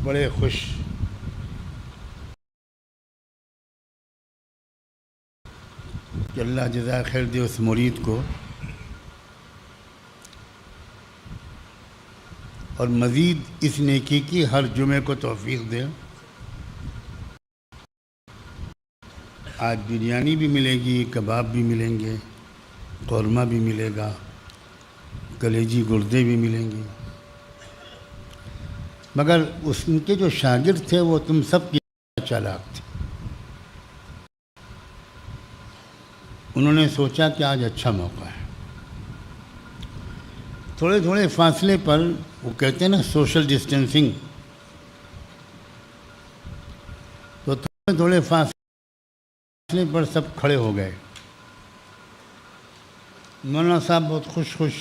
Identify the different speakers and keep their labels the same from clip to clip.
Speaker 1: بڑے خوش کہ اللہ جزائے خیر دے اس مرید کو، اور مزید اس نیکی کی ہر جمعے کو توفیق دے۔ آج بریانی بھی ملے گی، کباب بھی ملیں گے، قورمہ بھی ملے گا، کلیجی گردے بھی ملیں گے، مگر اس کے جو شاگرد تھے وہ تم سب کی چالاک تھے۔ انہوں نے سوچا کہ آج اچھا موقع ہے، تھوڑے تھوڑے فاصلے پر، وہ کہتے ہیں نا سوشل ڈسٹینسنگ، تو تھوڑے تھوڑے فاصلے پر سب کھڑے ہو گئے۔ مولانا صاحب بہت خوش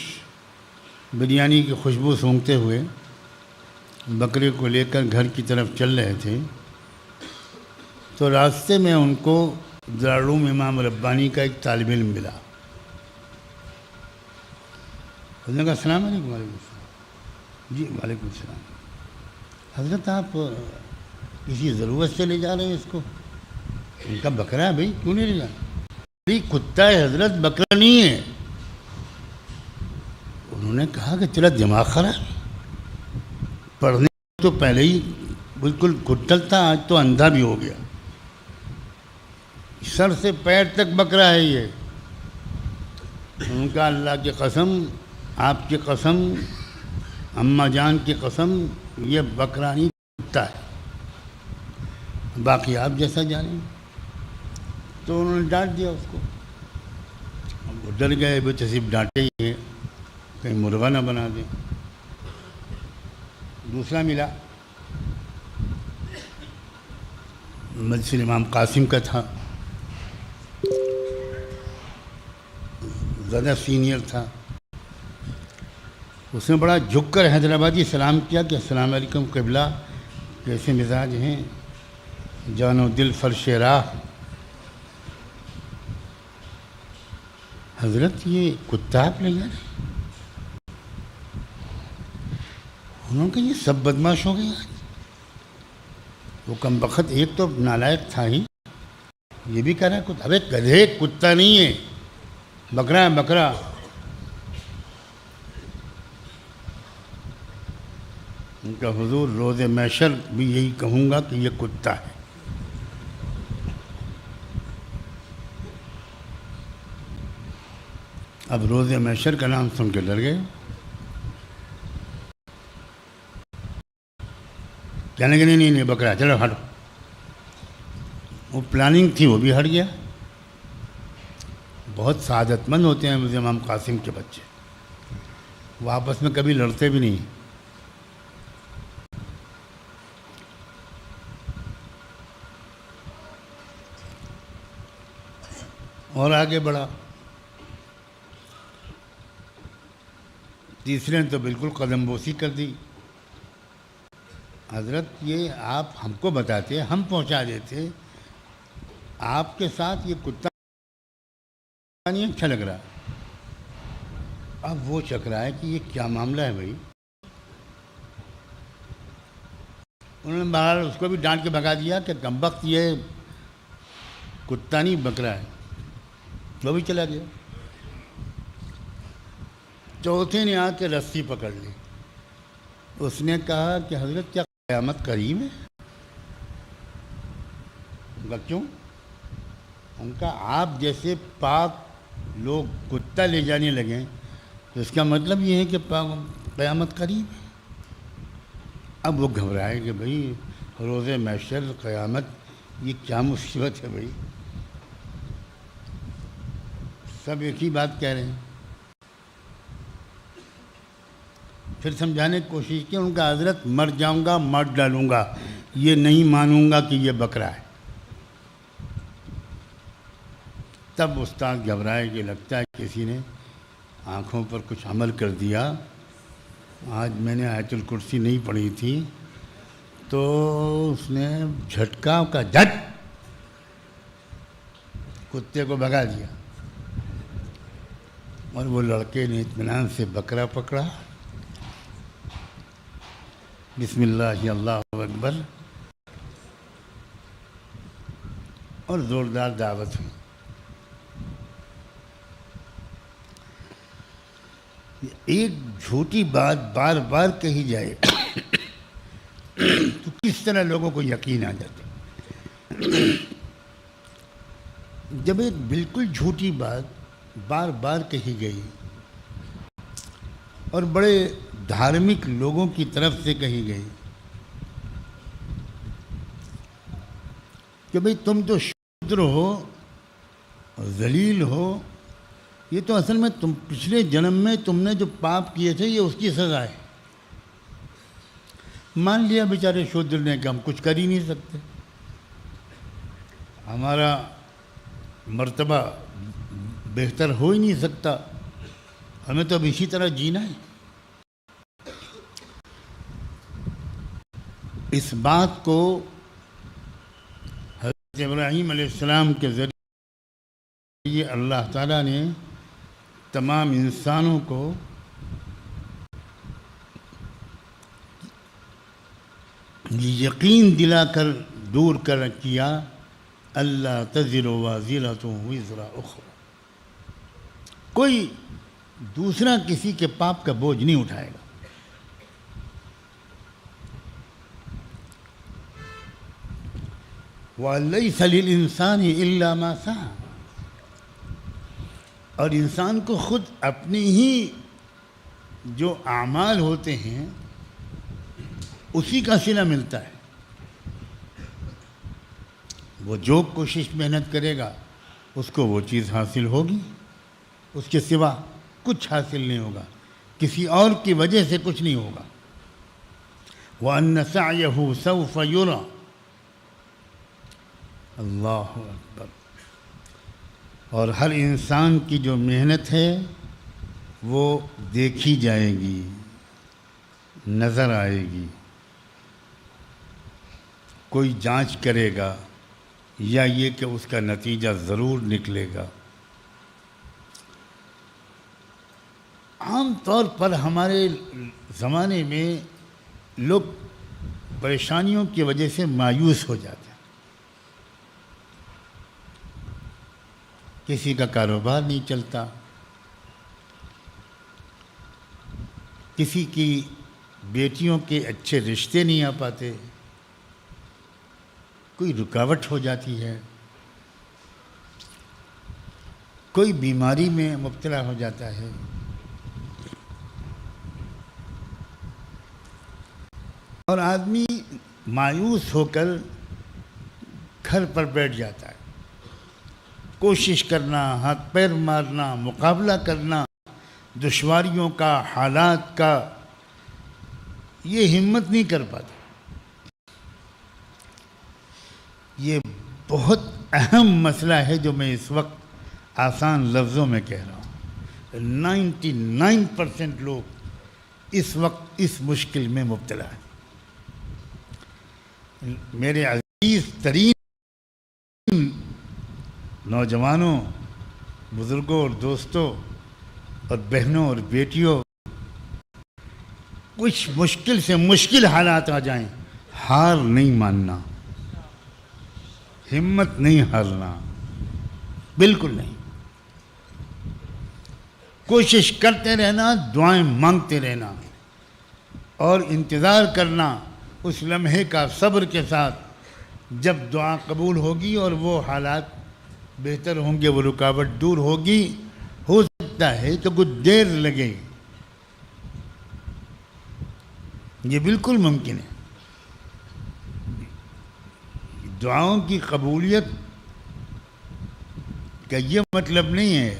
Speaker 1: بریانی کی خوشبو سونگھتے ہوئے بکرے کو لے کر گھر کی طرف چل رہے تھے، تو راستے میں ان کو دارالعلوم امام ربانی کا ایک طالب علم ملا۔ اس نے کہا السلام علیکم۔ وعلیکم السلام۔ جی وعلیکم السلام۔ حضرت آپ کسی ضرورت سے لے جا رہے ہیں اس کو؟ ان کا بکرا ہے بھائی، کیوں نہیں لے جا رہے؟ کتا ہے حضرت، بکرا نہیں ہے۔ انہوں نے کہا کہ تیرا دماغ خراب، پڑھنے تو پہلے ہی بالکل گھٹل تھا، آج تو اندھا بھی ہو گیا، سر سے پیر تک بکرا ہے یہ۔ ان کا اللہ کی قسم، آپ کی قسم، اماں جان کی قسم، یہ بکرا نہیں کتا ہے، باقی آپ جیسا جانیں۔ تو انہوں نے ڈانٹ دیا اس کو، وہ ڈر گئے، بے تصیب ڈانٹے ہی ہیں، کہیں مرغا نہ بنا دیں۔ دوسرا ملا، مجلس امام قاسم کا تھا، زیادہ سینئر تھا، اس نے بڑا جھک کر حیدرآبادی سلام کیا کہ السلام علیکم قبلہ، کیسے مزاج ہیں، جان و دل فرش راہ۔ حضرت یہ کتا آپ لے جا رہے؟ انہوں نے کہا یہ سب بدماش ہو گئے آج۔ وہ کم بخت ایک تو نالائق تھا ہی، یہ بھی کہہ رہا ہے کتا۔ ابے گدھے، کتا نہیں ہے، بکرا ہے بکرا۔ ان کا حضور روز محشر بھی یہی کہوں گا کہ یہ کتا ہے۔ اب روز محشر کا نام سن کے ڈر گئے، کہنے کہ نہیں بکرا، چلو ہٹو۔ وہ پلاننگ تھی وہ بھی ہٹ گیا۔ بہت سعادت مند ہوتے ہیں مجھے امام قاسم کے بچے، وہ آپس میں کبھی لڑتے بھی نہیں۔ اور آگے بڑھا، تیسرے نے تو بالکل قدم بوسی کر دی۔ حضرت یہ آپ ہم کو بتاتے، ہم پہنچا دیتے، آپ کے ساتھ یہ کتا نہیں اچھا لگ رہا۔ اب وہ چک رہا ہے کہ یہ کیا معاملہ ہے بھائی۔ انہوں نے بہرحال اس کو بھی ڈانٹ کے بھگا دیا کہ کمبخت یہ کتا نہیں بکرا ہے، وہ بھی چلا گیا۔ چوتھے نے آ کے رسی پکڑ لی، اس نے کہا کہ حضرت کیا قیامت قریب ہے؟ ان کا کیوں؟ ان کا آپ جیسے پاک لوگ کتا لے جانے لگے تو اس کا مطلب یہ ہے کہ قیامت قریب ہے۔ اب وہ گھبرائے کہ بھائی روز محشر، قیامت، یہ کیا مصیبت ہے بھائی، سب ایک ہی بات کہہ رہے ہیں۔ پھر سمجھانے کی کوشش کی، ان کا حضرت مر جاؤں گا، مار ڈالوں گا، یہ نہیں مانوں گا کہ یہ بکرا ہے۔ تب استاد گھبرائے کہ لگتا ہے کسی نے آنکھوں پر کچھ عمل کر دیا، آج میں نے آیت الکرسی نہیں پڑھی تھی، تو اس نے جھٹکا کا جھٹ کتے کو بھگا دیا، اور وہ لڑکے نے اطمینان سے بکرا پکڑا، بسم اللہ اللہ اکبر اور زوردار دعوت ہوئی. ایک جھوٹی بات بار بار کہی جائے تو کس طرح لوگوں کو یقین آ جاتا. جب ایک بالکل جھوٹی بات بار بار کہی گئی اور بڑے دھارمک لوگوں کی طرف سے کہی گئی کہ بھئی تم تو شودر ہو، ذلیل ہو، یہ تو اصل میں تم پچھلے جنم میں تم نے جو پاپ کیے تھے یہ اس کی سزا ہے. مان لیا بیچارے شودر نے کہ ہم کچھ کر ہی نہیں سکتے، ہمارا مرتبہ بہتر ہو ہی نہیں سکتا، ہمیں تو اب اسی طرح جینا ہے. اس بات کو حضرت ابراہیم علیہ السلام کے ذریعے اللہ تعالیٰ نے تمام انسانوں کو یقین دلا کر دور کر کیا، اللہ تزر وازرۃ وزر اخری، کوئی دوسرا کسی کے پاپ کا بوجھ نہیں اٹھائے گا. وَلَيْسَ لِلْإِنسَانِ إِلَّا مَا سَعَى، اور انسان کو خود اپنی ہی جو اعمال ہوتے ہیں اسی کا صلہ ملتا ہے. وہ جو کوشش محنت کرے گا اس کو وہ چیز حاصل ہوگی، اس کے سوا کچھ حاصل نہیں ہوگا، کسی اور کی وجہ سے کچھ نہیں ہوگا. وَأَنَّ سَعْيَهُ سَوْفَ يُرَى، اللہ اکبر. اور ہر انسان کی جو محنت ہے وہ دیکھی جائے گی، نظر آئے گی. کوئی جانچ کرے گا یا یہ کہ اس کا نتیجہ ضرور نکلے گا. عام طور پر ہمارے زمانے میں لوگ پریشانیوں کی وجہ سے مایوس ہو جاتے ہیں. کسی کا کاروبار نہیں چلتا، کسی کی بیٹیوں کے اچھے رشتے نہیں آ پاتے، کوئی رکاوٹ ہو جاتی ہے، کوئی بیماری میں مبتلا ہو جاتا ہے. اور آدمی مایوس ہو کر گھر پر بیٹھ جاتا ہے. کوشش کرنا، ہاتھ پیر مارنا، مقابلہ کرنا دشواریوں کا، حالات کا، یہ ہمت نہیں کر پاتا. یہ بہت اہم مسئلہ ہے جو میں اس وقت آسان لفظوں میں کہہ رہا ہوں. 99% لوگ اس وقت اس مشکل میں مبتلا ہیں. میرے عزیز ترین نوجوانوں، بزرگوں اور دوستوں اور بہنوں اور بیٹیوں، کچھ مشکل سے مشکل حالات آ جائیں، ہار نہیں ماننا، ہمت نہیں ہارنا، بالکل نہیں. کوشش کرتے رہنا، دعائیں مانگتے رہنا اور انتظار کرنا اس لمحے کا صبر کے ساتھ جب دعا قبول ہوگی اور وہ حالات بہتر ہوں گے، وہ رکاوٹ دور ہوگی. ہو سکتا ہے کہ کچھ دیر لگے، یہ بالکل ممکن ہے. دعاؤں کی قبولیت کا یہ مطلب نہیں ہے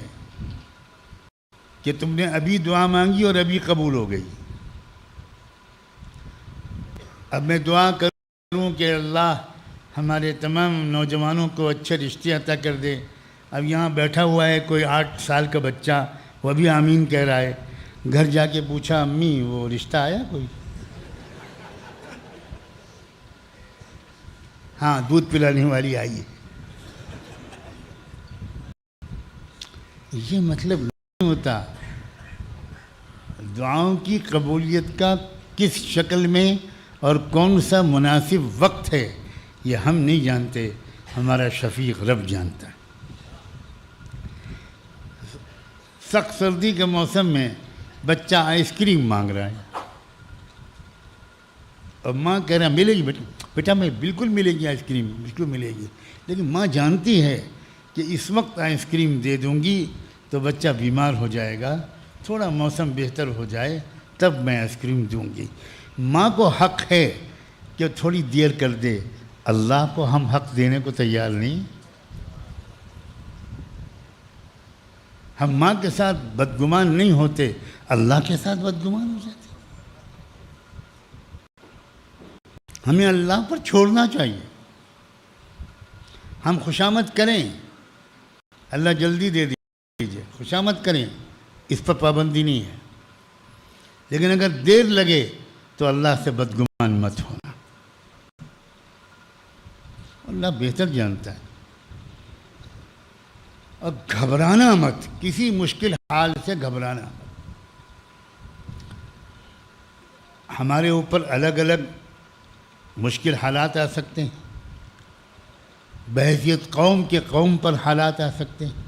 Speaker 1: کہ تم نے ابھی دعا مانگی اور ابھی قبول ہو گئی. اب میں دعا کروں کہ اللہ ہمارے تمام نوجوانوں کو اچھے رشتے عطا کر دے. اب یہاں بیٹھا ہوا ہے کوئی 8 سال کا بچہ، وہ بھی آمین کہہ رہا ہے. گھر جا کے پوچھا امی وہ رشتہ آیا کوئی؟ ہاں دودھ پلانے والی آئی ہے. یہ مطلب نہیں ہوتا. دعاؤں کی قبولیت کا کس شکل میں اور کون سا مناسب وقت ہے یہ ہم نہیں جانتے، ہمارا شفیق رب جانتا ہے۔ سخت سردی کے موسم میں بچہ آئس کریم مانگ رہا ہے اور ماں کہہ رہا ملے گی بیٹا میں بالکل ملے گی آئس کریم، بالکل ملے گی، لیکن ماں جانتی ہے کہ اس وقت آئس کریم دے دوں گی تو بچہ بیمار ہو جائے گا، تھوڑا موسم بہتر ہو جائے تب میں آئس کریم دوں گی۔ ماں کو حق ہے کہ تھوڑی دیر کر دے، اللہ کو ہم حق دینے کو تیار نہیں۔ ہم ماں کے ساتھ بدگمان نہیں ہوتے، اللہ کے ساتھ بدگمان ہو جاتے۔ ہمیں اللہ پر چھوڑنا چاہیے۔ ہم خوشامد کریں، اللہ جلدی دے دیجیے، خوشامد کریں، اس پر پابندی نہیں ہے، لیکن اگر دیر لگے تو اللہ سے بدگمان مت ہونا، اللہ بہتر جانتا ہے۔ اور گھبرانا مت، کسی مشکل حال سے گھبرانا مت۔ ہمارے اوپر الگ الگ مشکل حالات آ سکتے ہیں، بحیثیت قوم کے قوم پر حالات آ سکتے ہیں،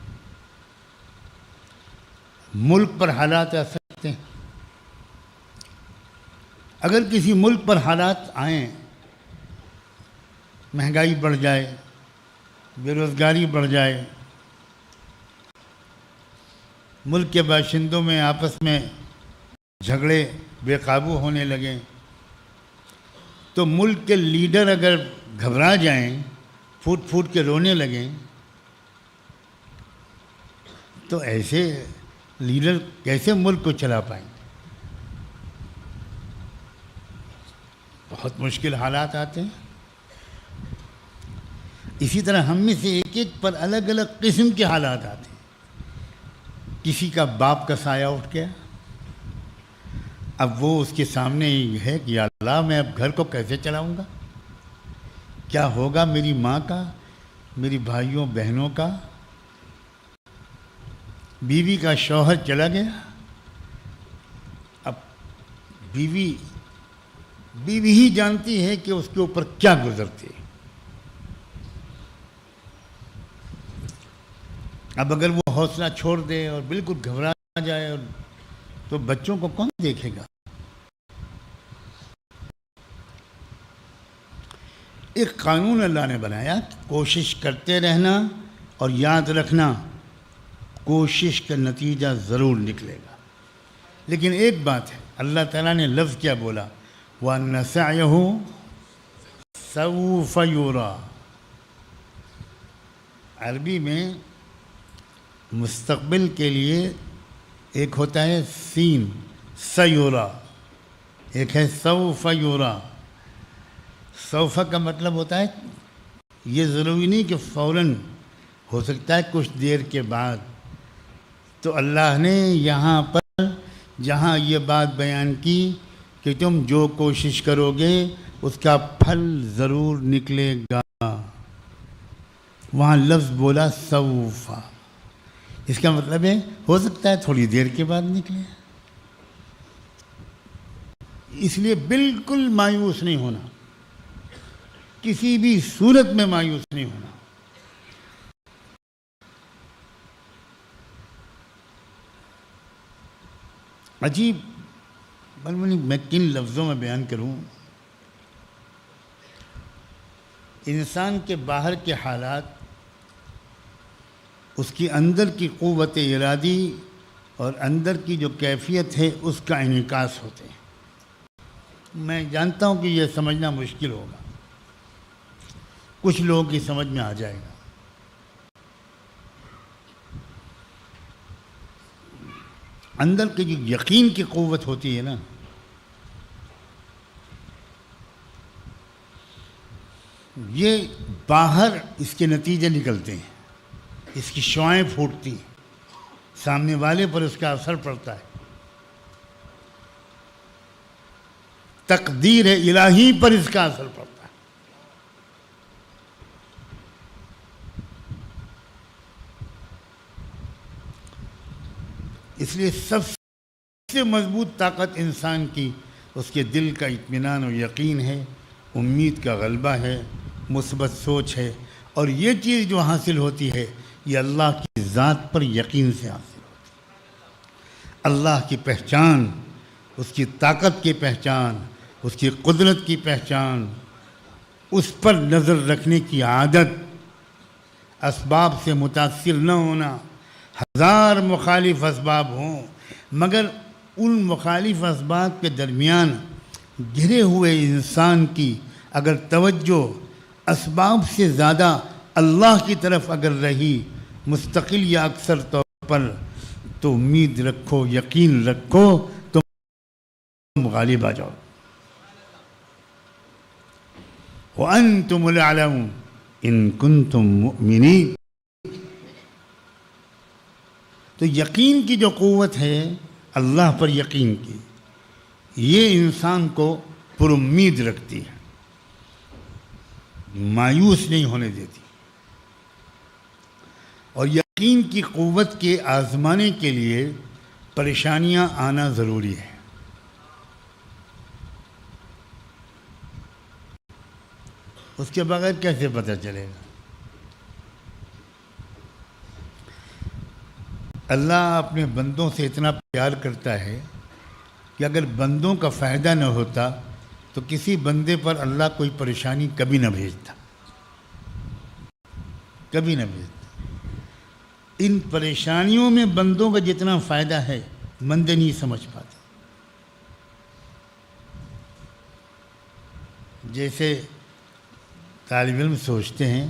Speaker 1: ملک پر حالات آ سکتے ہیں۔ اگر کسی ملک پر حالات آئیں، مہنگائی بڑھ جائے، بے روزگاری بڑھ جائے، ملک کے باشندوں میں آپس میں جھگڑے بے قابو ہونے لگیں، تو ملک کے لیڈر اگر گھبرا جائیں، پھوٹ پھوٹ کے رونے لگیں، تو ایسے لیڈر کیسے ملک کو چلا پائیں؟ بہت مشکل حالات آتے ہیں۔ اسی طرح ہم میں سے ایک ایک پر الگ الگ قسم کے حالات آتے ہیں۔ کسی کا باپ کا سایہ اٹھ گیا، اب وہ اس کے سامنے ہی ہے کہ یا اللہ میں اب گھر کو کیسے چلاؤں گا، کیا ہوگا میری ماں کا، میری بھائیوں بہنوں کا۔ بیوی کا شوہر چلا گیا، اب بیوی ہی جانتی ہے کہ اس کے اوپر کیا گزرتی ہے۔ اب اگر وہ حوصلہ چھوڑ دے اور بالکل گھبرا جائے تو بچوں کو کون دیکھے گا؟ ایک قانون اللہ نے بنایا، کوشش کرتے رہنا اور یاد رکھنا کوشش کا نتیجہ ضرور نکلے گا۔ لیکن ایک بات ہے، اللہ تعالیٰ نے لفظ کیا بولا؟ وَأَنَّ سَعْيَهُ سَوْفَ يُرَى۔ عربی میں مستقبل کے لیے ایک ہوتا ہے سین سیورا، ایک ہے سوف یورا۔ سوف کا مطلب ہوتا ہے یہ ضروری نہیں کہ فوراً، ہو سکتا ہے کچھ دیر کے بعد۔ تو اللہ نے یہاں پر جہاں یہ بات بیان کی کہ تم جو کوشش کرو گے اس کا پھل ضرور نکلے گا، وہاں لفظ بولا سوف، اس کا مطلب ہے ہو سکتا ہے تھوڑی دیر کے بعد نکلے۔ اس لیے بالکل مایوس نہیں ہونا، کسی بھی صورت میں مایوس نہیں ہونا۔ عجیب، میں کن لفظوں میں بیان کروں؟ انسان کے باہر کے حالات اس کی اندر کی قوت ارادی اور اندر کی جو کیفیت ہے اس کا انعکاس ہوتے ہیں۔ میں جانتا ہوں کہ یہ سمجھنا مشکل ہوگا، کچھ لوگوں کی سمجھ میں آ جائے گا۔ اندر کی جو یقین کی قوت ہوتی ہے نا، یہ باہر اس کے نتیجے نکلتے ہیں، اس کی شعائیں پھوٹتی ہیں، سامنے والے پر اس کا اثر پڑتا ہے، تقدیر الہی پر اس کا اثر پڑتا ہے۔ اس لیے سب سے مضبوط طاقت انسان کی اس کے دل کا اطمینان و یقین ہے، امید کا غلبہ ہے، مثبت سوچ ہے، اور یہ چیز جو حاصل ہوتی ہے یہ اللہ کی ذات پر یقین سے حاصل ہوتی ہے۔ اللہ کی پہچان، اس کی طاقت کی پہچان، اس کی قدرت کی پہچان، اس پر نظر رکھنے کی عادت، اسباب سے متاثر نہ ہونا، ہزار مخالف اسباب ہوں مگر ان مخالف اسباب کے درمیان گھرے ہوئے انسان کی اگر توجہ اسباب سے زیادہ اللہ کی طرف اگر رہی مستقل یا اکثر طور پر، تو امید رکھو، یقین رکھو، تم غالب آ جاؤ۔ وَأَنْتُمُ الْأَعْلَوْنَ إِن كُنتُم مُؤْمِنِينَ۔ تو یقین کی جو قوت ہے اللہ پر یقین کی، یہ انسان کو پر امید رکھتی ہے، مایوس نہیں ہونے دیتی، اور یقین کی قوت کے آزمانے کے لیے پریشانیاں آنا ضروری ہے۔ اس کے بغیر کیسے پتہ چلے گا؟ اللہ اپنے بندوں سے اتنا پیار کرتا ہے کہ اگر بندوں کا فائدہ نہ ہوتا تو کسی بندے پر اللہ کوئی پریشانی کبھی نہ بھیجتا، کبھی نہ بھیجتا۔ ان پریشانیوں میں بندوں کا جتنا فائدہ ہے بندے نہیں سمجھ پاتے۔ جیسے طالب علم سوچتے ہیں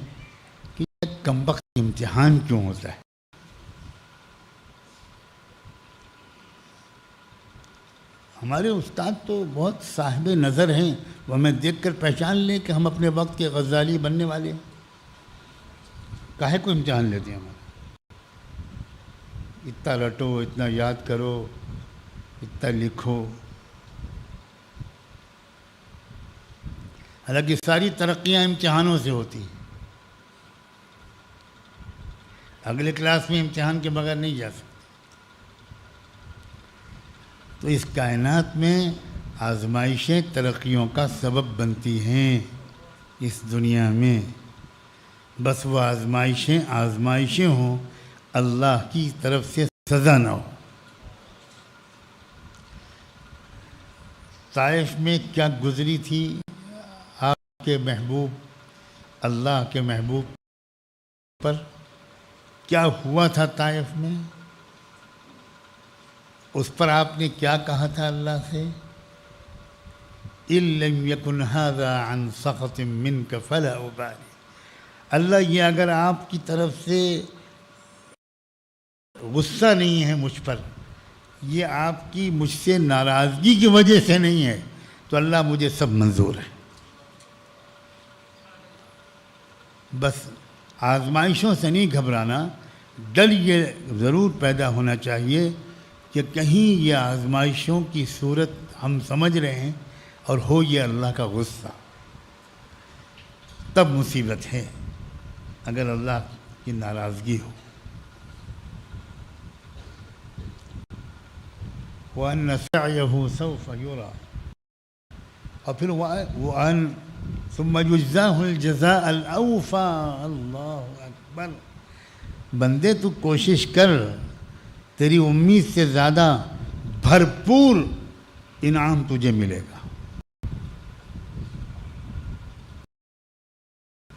Speaker 1: کہ کمبخت امتحان کیوں ہوتا ہے؟ ہمارے استاد تو بہت صاحب نظر ہیں، وہ ہمیں دیکھ کر پہچان لیں کہ ہم اپنے وقت کے غزالی بننے والے ہیں۔ کاہے کو امتحان لیتے ہیں ہمارے؟ اتنا رٹو، اتنا یاد کرو، اتنا لکھو۔ حالانکہ ساری ترقیاں امتحانوں سے ہوتی ہیں۔ اگلے کلاس میں امتحان کے بغیر نہیں جا سکتے۔ تو اس کائنات میں آزمائشیں ترقیوں کا سبب بنتی ہیں اس دنیا میں، بس وہ آزمائشیں ہوں، اللہ کی طرف سے سزا نہ ہو۔ طائف میں کیا گزری تھی آپ کے محبوب، اللہ کے محبوب پر؟ کیا ہوا تھا طائف میں؟ اس پر آپ نے کیا کہا تھا اللہ سے؟ إِن لَّمْ يَكُنْ هَذَا عَنْ سَخَطٍ مِّنْكَ فَلَا أُبَالِي۔ اللہ، یہ اگر آپ کی طرف سے غصہ نہیں ہے مجھ پر، یہ آپ کی مجھ سے ناراضگی کی وجہ سے نہیں ہے، تو اللہ مجھے سب منظور ہے۔ بس آزمائشوں سے نہیں گھبرانا، ڈر یہ ضرور پیدا ہونا چاہیے کہ کہیں یہ آزمائشوں کی صورت ہم سمجھ رہے ہیں اور ہو یہ اللہ کا غصہ، تب مصیبت ہے اگر اللہ کی ناراضگی ہو۔ وَأَنَّ سَعْيَهُ سَوْفَ يُرَى، اور پھر وَأَنَّ ثُمَّ يُجْزَاهُ الْجَزَاءَ الْأَوْفَى۔ اللہ اکبر! بندے تو کوشش کر، تیری امید سے زیادہ بھرپور انعام تجھے ملے گا۔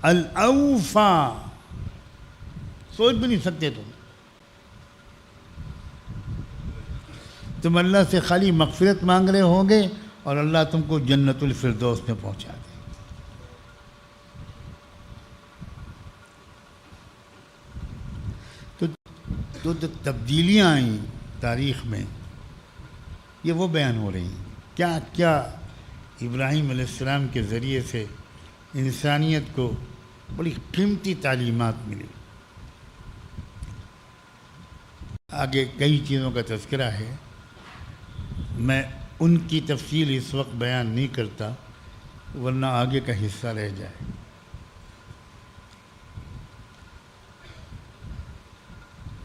Speaker 1: الاوفا، سوچ بھی نہیں سکتے تم اللہ سے خالی مغفرت مانگ رہے ہوں گے اور اللہ تم کو جنت الفردوس میں پہنچا دے۔ تو تبدیلیاں آئیں تاریخ میں، یہ وہ بیان ہو رہی ہیں۔ کیا کیا ابراہیم علیہ السلام کے ذریعے سے انسانیت کو بڑی قیمتی تعلیمات ملی۔ آگے کئی چیزوں کا تذکرہ ہے، میں ان کی تفصیل اس وقت بیان نہیں کرتا ورنہ آگے کا حصہ رہ جائے۔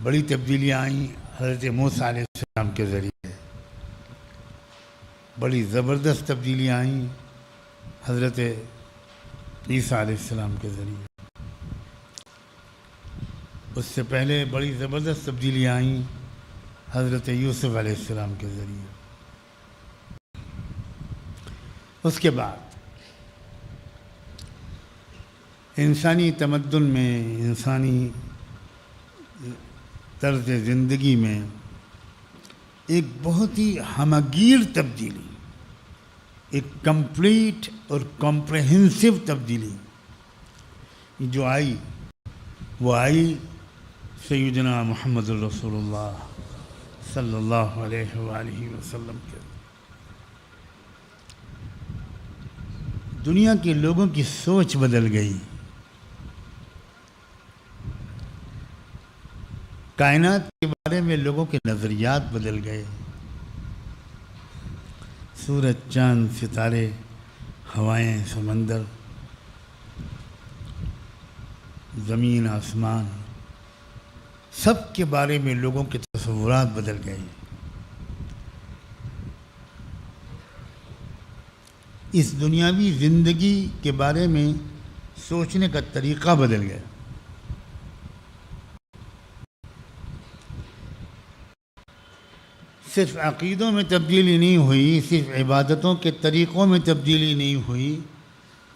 Speaker 1: بڑی تبدیلیاں آئیں حضرت موسیٰ علیہ السلام کے ذریعے۔ بڑی زبردست تبدیلیاں آئیں حضرت عیسیٰ علیہ السلام کے ذریعے. اس سے پہلے بڑی زبردست تبدیلیاں آئیں حضرت یوسف علیہ السلام کے ذریعے. اس کے بعد انسانی تمدن میں، انسانی طرز زندگی میں ایک بہت ہی ہمگیر تبدیلی، ایک کمپلیٹ اور کمپریہنسو تبدیلی جو آئی، وہ آئی سیدنا محمد الرسول اللہ صلی اللہ علیہ وآلہ وسلم کے. دنیا کے لوگوں کی سوچ بدل گئی، کائنات کے بارے میں لوگوں کے نظریات بدل گئے. سورج، چاند، ستارے، ہوائیں، سمندر، زمین، آسمان، سب کے بارے میں لوگوں کے تصورات بدل گئے. اس دنیاوی زندگی کے بارے میں سوچنے کا طریقہ بدل گیا. صرف عقیدوں میں تبدیلی نہیں ہوئی، صرف عبادتوں کے طریقوں میں تبدیلی نہیں ہوئی،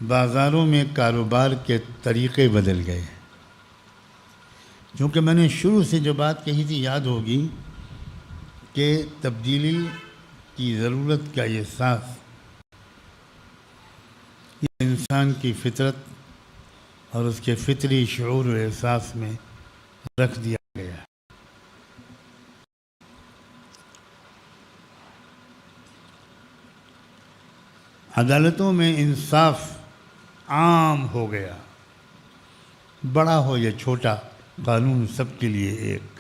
Speaker 1: بازاروں میں کاروبار کے طریقے بدل گئے. چونکہ میں نے شروع سے جو بات کہی تھی یاد ہوگی کہ تبدیلی کی ضرورت کا یہ احساس یہ انسان کی فطرت اور اس کے فطری شعور و احساس میں رکھ دیا گیا. عدالتوں میں انصاف عام ہو گیا، بڑا ہو یا چھوٹا، قانون سب کے لیے ایک.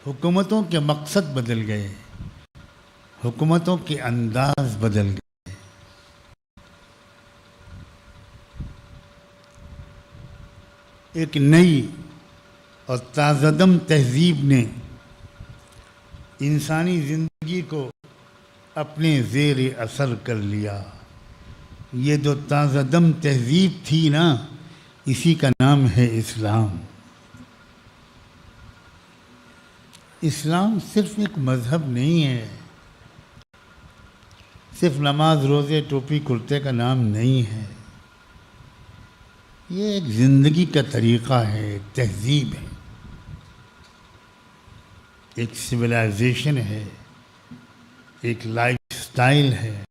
Speaker 1: حکومتوں کے مقصد بدل گئے، حکومتوں کے انداز بدل گئے. ایک نئی اور تازہ دم تہذیب نے انسانی زندگی کو اپنے زیر اثر کر لیا. یہ جو تازہ دم تہذیب تھی نا، اسی کا نام ہے اسلام. اسلام صرف ایک مذہب نہیں ہے، صرف نماز، روزے، ٹوپی، کرتے کا نام نہیں ہے. یہ ایک زندگی کا طریقہ ہے، ایک تہذیب ہے، ایک سویلائزیشن ہے، ایک لائف سٹائل ہے،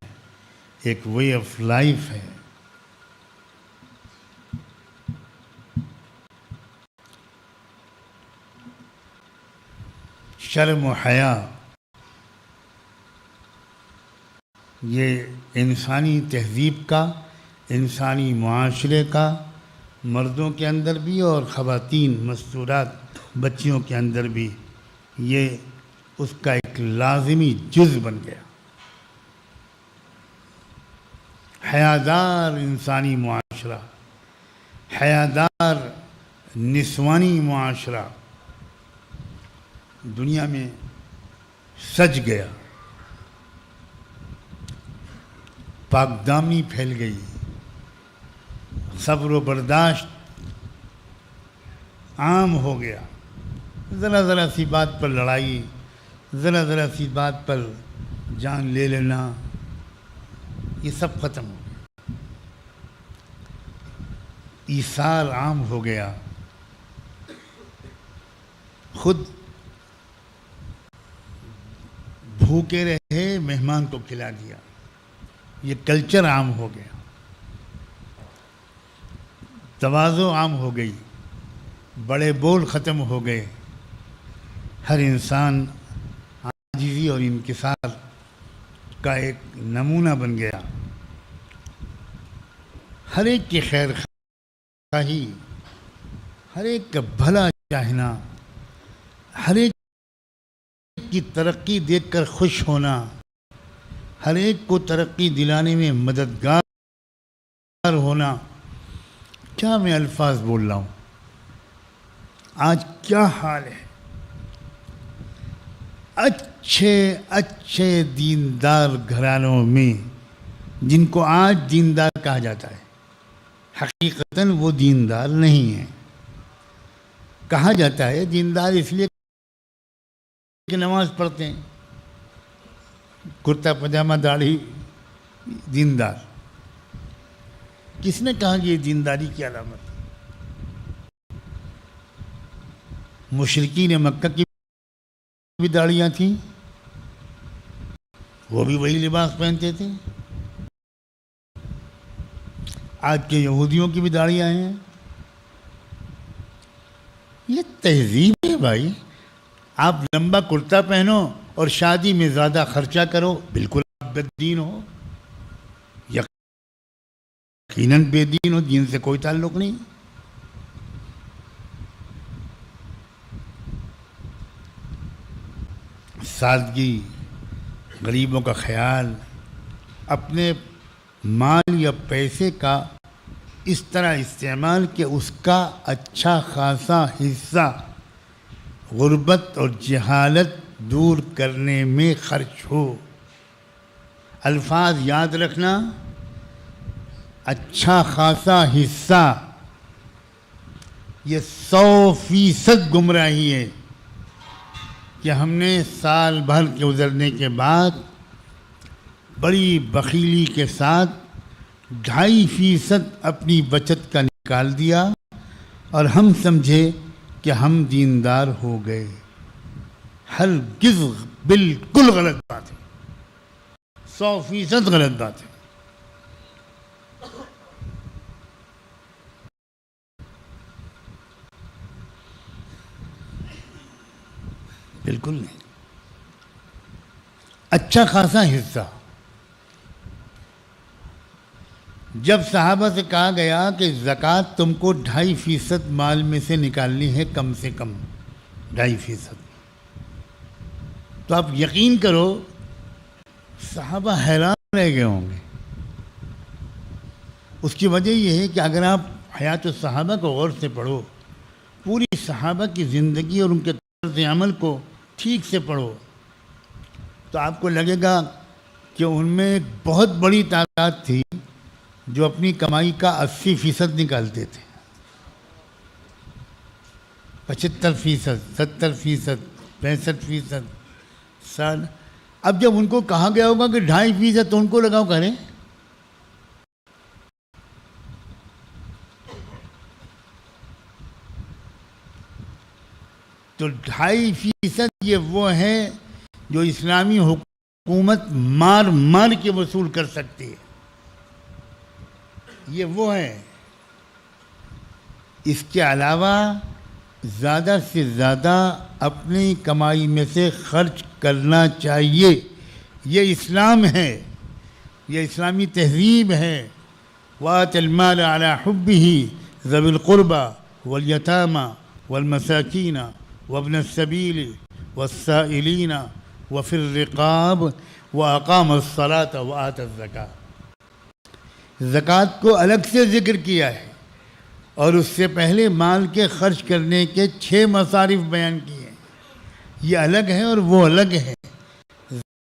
Speaker 1: ایک وے آف لائف ہے. شرم و حیا یہ انسانی تہذیب کا، انسانی معاشرے کا، مردوں کے اندر بھی اور خواتین مستورات بچیوں کے اندر بھی، یہ اس کا ایک لازمی جز بن گیا. حیادار انسانی معاشرہ، حیادار نسوانی معاشرہ دنیا میں سج گیا. پاک دامنی پھیل گئی، صبر و برداشت عام ہو گیا. ذرا ذرا سی بات پر لڑائی، ذرا ذرا سی بات پر جان لے لینا، یہ سب ختم ہو گیا. ایثار عام ہو گیا. خود بھوکے رہے، مہمان کو کھلا دیا، یہ کلچر عام ہو گیا. تواضع عام ہو گئی، بڑے بول ختم ہو گئے. ہر انسان عاجزی اور انکسار کا ایک نمونہ بن گیا. ہر ایک کی خیر خواہی، ہر ایک کا بھلا چاہنا، ہر ایک کی ترقی دیکھ کر خوش ہونا، ہر ایک کو ترقی دلانے میں مددگار ہونا. کیا میں الفاظ بول رہا ہوں؟ آج کیا حال ہے. اچھے اچھے دیندار گھرانوں میں، جن کو آج دیندار کہا جاتا ہے، حقیقتاً وہ دیندار نہیں ہیں۔ کہا جاتا ہے دیندار اس لیے کہ نماز پڑھتے ہیں، کرتا پاجامہ داڑھی دیندار۔ کس نے کہا کہ یہ دینداری کی علامت ہے؟ مشرکین مکہ کی بھی داڑیاں تھیں، وہ بھی وہی لباس پہنتے تھے۔ آج کے یہودیوں کی بھی داڑیاں ہیں۔ یہ تہذیب ہے بھائی۔ آپ لمبا کرتا پہنو اور شادی میں زیادہ خرچہ کرو، بالکل آپ بد دین ہو، یقیناً بے دین ہو، دین سے کوئی تعلق نہیں۔ سادگی، غریبوں کا خیال، اپنے مال یا پیسے کا اس طرح استعمال کہ اس کا اچھا خاصا حصہ غربت اور جہالت دور کرنے میں خرچ ہو۔ الفاظ یاد رکھنا، اچھا خاصا حصہ، یہ 100% گمراہی ہے کہ ہم نے سال بھر کے گزرنے کے بعد بڑی بخیلی کے ساتھ 2.5% اپنی بچت کا نکال دیا اور ہم سمجھے کہ ہم دیندار ہو گئے۔ ہرگز، بالکل غلط بات ہے، 100% غلط بات ہے۔ بالکل نہیں۔ اچھا خاصا حصہ۔ جب صحابہ سے کہا گیا کہ زکوٰۃ تم کو 2.5% مال میں سے نکالنی ہے، کم سے کم 2.5%، تو آپ یقین کرو صحابہ حیران رہ گئے ہوں گے۔ اس کی وجہ یہ ہے کہ اگر آپ حیات الصحابہ کو غور سے پڑھو، پوری صحابہ کی زندگی اور ان کے طرز عمل کو ٹھیک سے پڑھو، تو آپ کو لگے گا کہ ان میں ایک بہت بڑی تعداد تھی جو اپنی کمائی کا 80% نکالتے تھے، 75%، 70%، 65%۔ سال اب جب ان کو کہا گیا ہوگا کہ 2.5%، تو ان کو لگاؤ کریں۔ تو 2.5% یہ وہ ہے جو اسلامی حکومت مار مار کے وصول کر سکتی ہے، یہ وہ ہے۔ اس کے علاوہ زیادہ سے زیادہ اپنی کمائی میں سے خرچ کرنا چاہیے۔ یہ اسلام ہے، یہ اسلامی تہذیب ہے۔ وَآتِ الْمَالَ عَلَى حُبِّهِ ذَوِي الْقُرْبَى وَالْيَتَامَى وَالْمَسَاكِينَ وَابْنَ السَّبِيلِ وَالسَّائِلِينَ وَفِي الرِّقَابِ وَأَقَامَ الصَّلَاةَ وَآتَى الزَّكَاةَ۔ زکوٰۃ کو الگ سے ذکر کیا ہے اور اس سے پہلے مال کے خرچ کرنے کے 6 مصارف بیان کیے ہیں۔ یہ الگ ہے اور وہ الگ ہے۔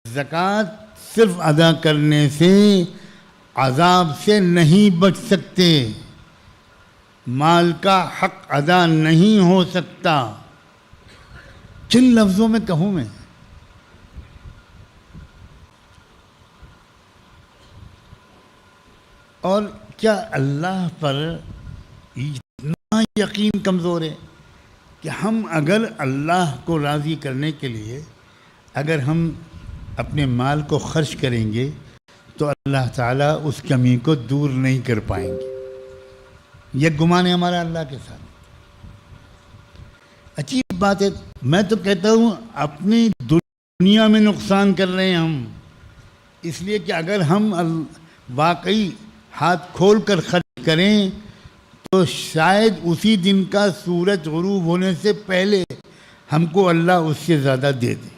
Speaker 1: زکوٰۃ صرف ادا کرنے سے عذاب سے نہیں بچ سکتے، مال کا حق ادا نہیں ہو سکتا۔ جن لفظوں میں کہوں میں، اور کیا اللہ پر اتنا یقین کمزور ہے کہ ہم اگر اللہ کو راضی کرنے کے لیے اگر ہم اپنے مال کو خرچ کریں گے تو اللہ تعالیٰ اس کمی کو دور نہیں کر پائیں گے؟ یہ گمان ہے ہمارا اللہ کے ساتھ۔ عجیب بات ہے۔ میں تو کہتا ہوں اپنی دنیا میں نقصان کر رہے ہیں ہم، اس لیے کہ اگر ہم واقعی ہاتھ کھول کر خرچ کریں تو شاید اسی دن کا سورج غروب ہونے سے پہلے ہم کو اللہ اس سے زیادہ دے دے۔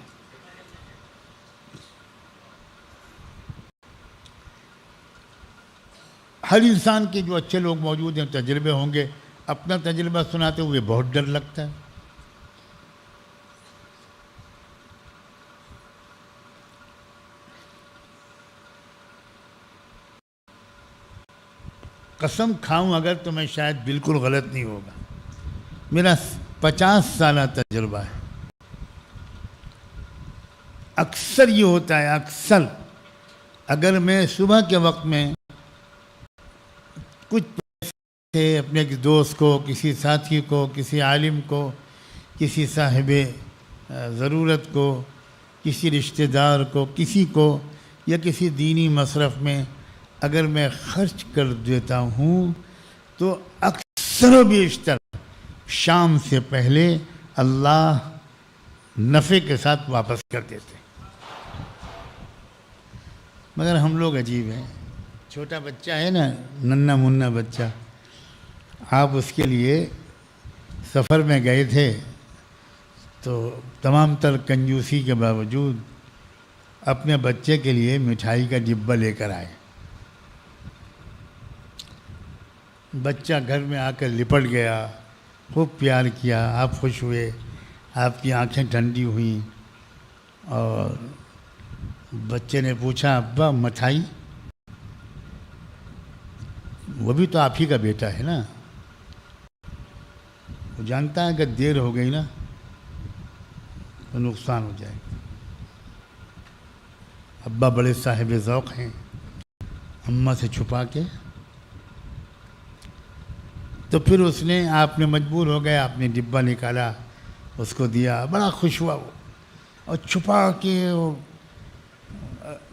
Speaker 1: ہر انسان کے جو اچھے لوگ موجود ہیں، تجربے ہوں گے، اپنا تجربہ سناتے ہوئے بہت ڈر لگتا ہے۔ قسم کھاؤں اگر تو میں شاید بالکل غلط نہیں ہوگا. میرا 50 سالہ تجربہ ہے. اکثر یہ ہوتا ہے، اکثر اگر میں صبح کے وقت میں کچھ پیسے اپنے دوست کو، کسی ساتھی کو، کسی عالم کو، کسی صاحب ضرورت کو، کسی رشتہ دار کو، کسی کو، یا کسی دینی مصرف میں اگر میں خرچ کر دیتا ہوں تو اکثر و بیشتر شام سے پہلے اللہ نفع کے ساتھ واپس کر دیتے. مگر ہم لوگ عجیب ہیں. چھوٹا بچہ ہے نا، ننھا منھا بچہ، آپ اس کے لیے سفر میں گئے تھے تو تمام تر کنجوسی کے باوجود اپنے بچے کے لیے مٹھائی کا ڈبہ لے کر آئے. بچہ گھر میں آ کر لپٹ گیا، خوب پیار کیا، آپ خوش ہوئے، آپ کی آنکھیں ٹھنڈی ہوئیں. اور بچے نے پوچھا ابا مٹھائی؟ وہ بھی تو آپ ہی کا بیٹا ہے نا، وہ جانتا ہے کہ دیر ہو گئی نا تو نقصان ہو جائے گا. ابا بڑے صاحب ذوق ہیں، اماں سے چھپا کے. تو پھر اس نے، آپ نے مجبور ہو گئے، آپ نے ڈبہ نکالا، اس کو دیا، بڑا خوش ہوا وہ، اور چھپا کے وہ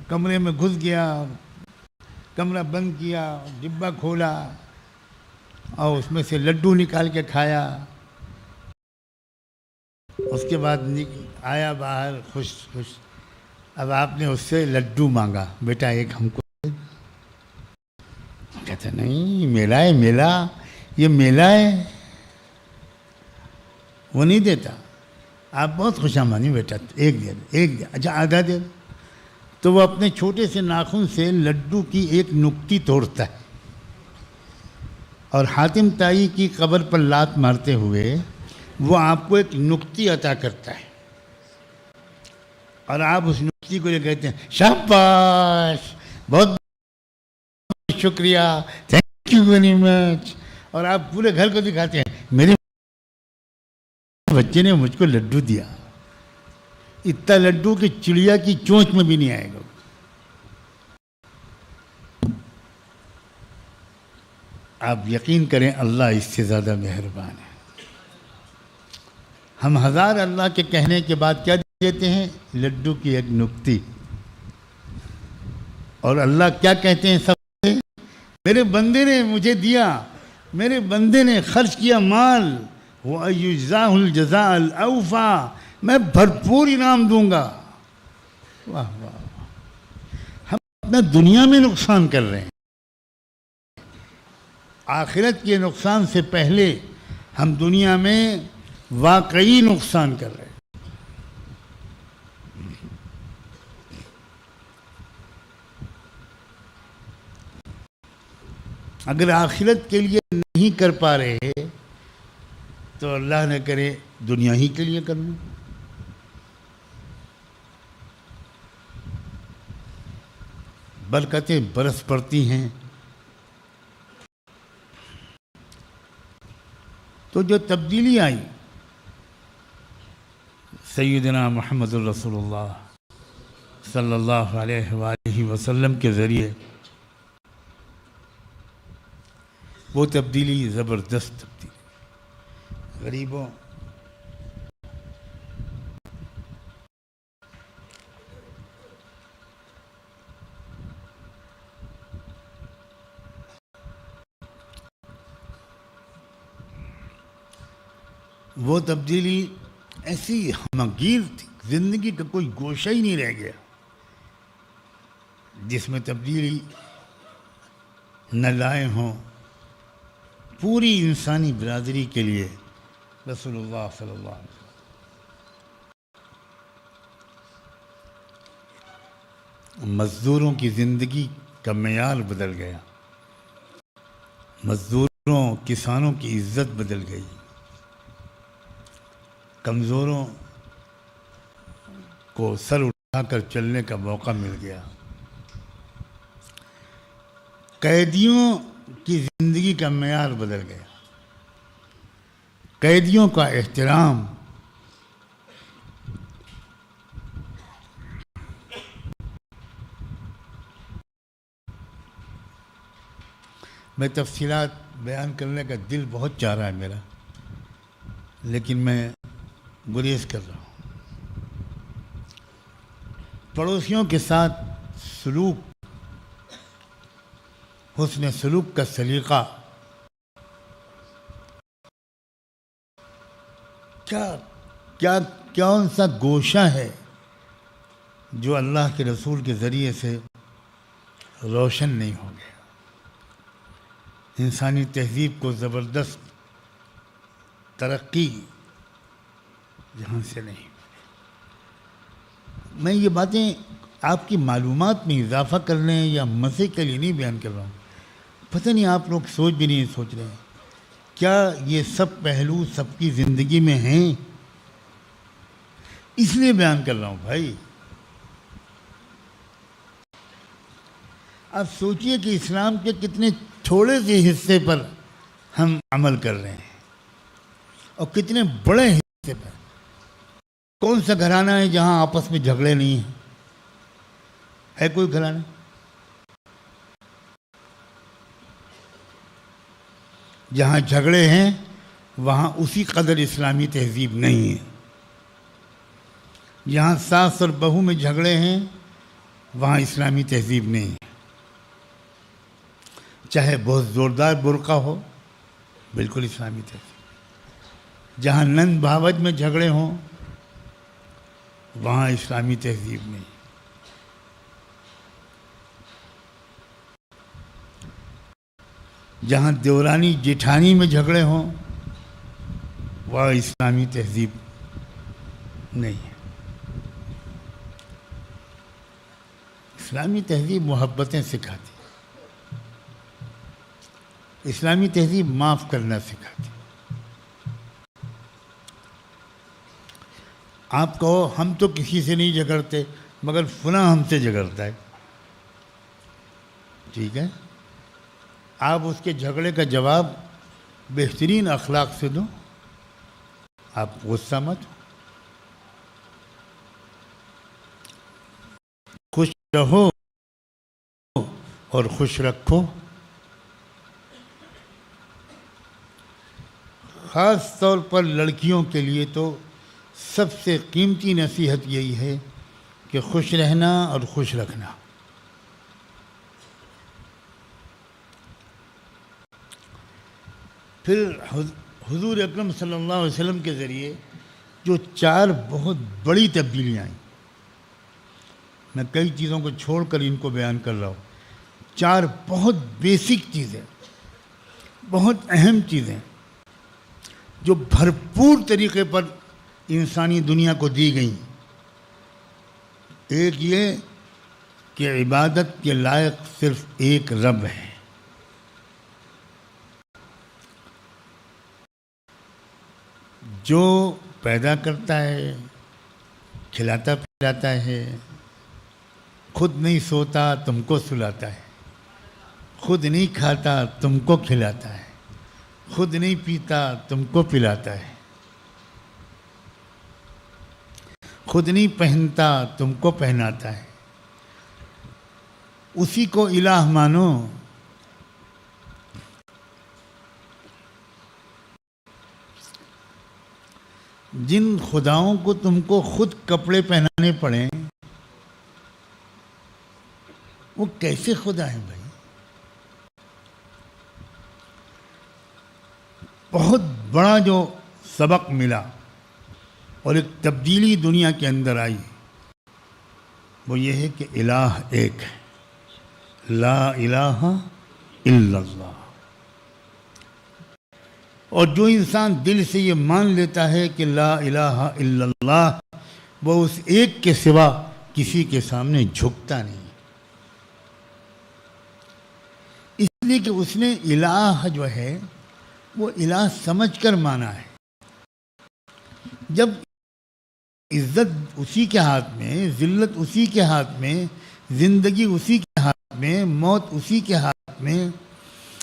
Speaker 1: کمرے میں گھس گیا، کمرہ بند کیا، ڈبہ کھولا اور اس میں سے لڈو نکال کے کھایا. اس کے بعد آیا باہر خوش خوش. اب آپ نے اس سے لڈو مانگا، بیٹا ایک ہم کو. کہتے نہیں، میلہ ہے، میلہ، یہ میلہ ہے، وہ نہیں دیتا. آپ بہت خوش آمانی بیٹا، ایک دے، ایک دے، اچھا آدھا دے. تو وہ اپنے چھوٹے سے ناخن سے لڈو کی ایک نکتی توڑتا ہے اور حاتم طائی کی قبر پر لات مارتے ہوئے وہ آپ کو ایک نکتی عطا کرتا ہے، اور آپ اس نکتی کو یہ کہتے ہیں شاباش، بہت بہت شکریہ، تھینک یو ویری مچ. اور آپ پورے گھر کو دکھاتے ہیں میرے بچے نے مجھ کو لڈو دیا. اتنا لڈو کہ چڑیا کی چونچ میں بھی نہیں آئے گا. آپ یقین کریں اللہ اس سے زیادہ مہربان ہے. ہم ہزار اللہ کے کہنے کے بعد کیا دیتے ہیں؟ لڈو کی ایک نکتی. اور اللہ کیا کہتے ہیں سب سے؟ میرے بندے نے مجھے دیا، میرے بندے نے خرچ کیا مال، وَأَيُجْزَاهُ الْجَزَاءَ الْأَوْفَى، میں بھرپور انعام دوں گا. واہ واہ. ہم اپنا دنیا میں نقصان کر رہے ہیں، آخرت کے نقصان سے پہلے ہم دنیا میں واقعی نقصان کر رہے ہیں. اگر آخرت کے لیے نہیں کر پا رہے تو اللہ نہ کرے دنیا ہی کے لیے کر لوں. برکتیں برس پڑتی ہیں. تو جو تبدیلی آئی سیدنا محمد الرسول اللہ صلی اللہ علیہ وآلہ وسلم کے ذریعے، وہ تبدیلی زبردست تبدیلی. غریبوں، وہ تبدیلی ایسی ہمگیر تھی، زندگی کا کوئی گوشہ ہی نہیں رہ گیا جس میں تبدیلی نہ لائے ہوں. پوری انسانی برادری کے لیے رسول اللہ صلی اللہ علیہ وسلم. مزدوروں کی زندگی کا معیار بدل گیا، مزدوروں، کسانوں کی عزت بدل گئی، کمزوروں کو سر اٹھا کر چلنے کا موقع مل گیا. قیدیوں کی زندگی کا معیار بدل گیا. قیدیوں کا احترام، میں تفصیلات بیان کرنے کا دل بہت چاہ رہا ہے میرا، لیکن میں گریز کر رہا ہوں. پڑوسیوں کے ساتھ سلوک، حسن سلوک کا سلیقہ کون سا گوشہ ہے جو اللہ کے رسول کے ذریعے سے روشن نہیں ہو گیا. انسانی تہذیب کو زبردست ترقی جہاں سے نہیں. میں یہ باتیں آپ کی معلومات میں اضافہ کرنے یا مزے کے لیے نہیں بیان کر رہا ہوں. پتہ نہیں آپ لوگ سوچ بھی نہیں سوچ رہے ہیں کیا یہ سب پہلو سب کی زندگی میں ہیں. اس لیے بیان کر رہا ہوں بھائی. آپ سوچئے کہ اسلام کے کتنے تھوڑے سے حصے پر ہم عمل کر رہے ہیں اور کتنے بڑے حصے پر. کون سا گھرانہ ہے جہاں آپس میں جھگڑے نہیں ہیں؟ ہے کوئی گھرانہ؟ جہاں جھگڑے ہیں وہاں اسی قدر اسلامی تہذیب نہیں ہے. جہاں ساس اور بہو میں جھگڑے ہیں وہاں اسلامی تہذیب نہیں ہے. چاہے بہت زوردار برقع ہو، بالکل اسلامی تہذیب. جہاں نند بھاوج میں جھگڑے ہوں وہاں اسلامی تہذیب نہیں. جہاں دیورانی جیٹھانی میں جھگڑے ہوں وہاں اسلامی تہذیب نہیں ہے. اسلامی تہذیب محبتیں سکھاتی، اسلامی تہذیب معاف کرنا سکھاتی. آپ کہو ہم تو کسی سے نہیں جھگڑتے مگر فلاں ہم سے جھگڑتا ہے، ٹھیک ہے، آپ اس کے جھگڑے کا جواب بہترین اخلاق سے دو. آپ غصہ مت، خوش رہو اور خوش رکھو. خاص طور پر لڑکیوں کے لیے تو سب سے قیمتی نصیحت یہی ہے کہ خوش رہنا اور خوش رکھنا. پھر حضور اکرم صلی اللہ علیہ وسلم کے ذریعے جو 4 بہت بڑی تبدیلیاں آئیں، میں کئی چیزوں کو چھوڑ کر ان کو بیان کر رہا ہوں. 4 بہت بیسک چیزیں، بہت اہم چیزیں جو بھرپور طریقے پر انسانی دنیا کو دی گئیں. ایک یہ کہ عبادت کے لائق صرف ایک رب ہے. جو پیدا کرتا ہے، کھلاتا پلاتا ہے، خود نہیں سوتا تم کو سلاتا ہے، خود نہیں کھاتا تم کو کھلاتا ہے، خود نہیں پیتا تم کو پلاتا ہے، خود نہیں پہنتا تم کو پہناتا ہے. اسی کو الہ مانو. جن خداؤں کو تم کو خود کپڑے پہنانے پڑیں وہ کیسے خدا ہیں بھائی؟ بہت بڑا جو سبق ملا اور ایک تبدیلی دنیا کے اندر آئی وہ یہ ہے کہ الہ ایک ہے، لا الہ الا اللہ. اور جو انسان دل سے یہ مان لیتا ہے کہ لا الہ الا اللہ، وہ اس ایک کے سوا کسی کے سامنے جھکتا نہیں، اس لیے کہ اس نے الہ جو ہے وہ الہ سمجھ کر مانا ہے. جب عزت اسی کے ہاتھ میں، ذلت اسی کے ہاتھ میں، زندگی اسی کے ہاتھ میں، موت اسی کے ہاتھ میں،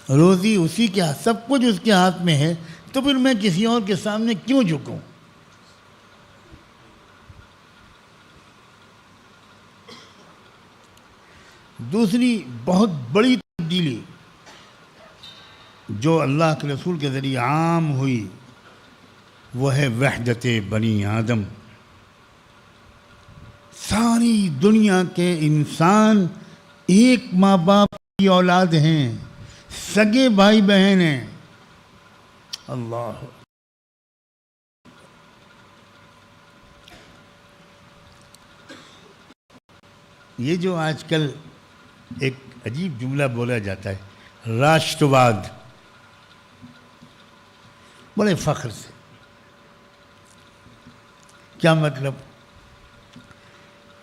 Speaker 1: روزی اسی کے ہاتھ، سب کچھ اس کے ہاتھ میں ہے، تو پھر میں کسی اور کے سامنے کیوں جھکوں؟ دوسری بہت بڑی تبدیلی جو اللہ کے رسول کے ذریعے عام ہوئی وہ ہے وحدت بنی آدم۔ ساری دنیا کے انسان ایک ماں باپ کی اولاد ہیں، سگے بھائی بہن ہیں۔ اللہ، یہ جو آج کل ایک عجیب جملہ بولا جاتا ہے راشٹرواد، بڑے فخر سے، کیا مطلب؟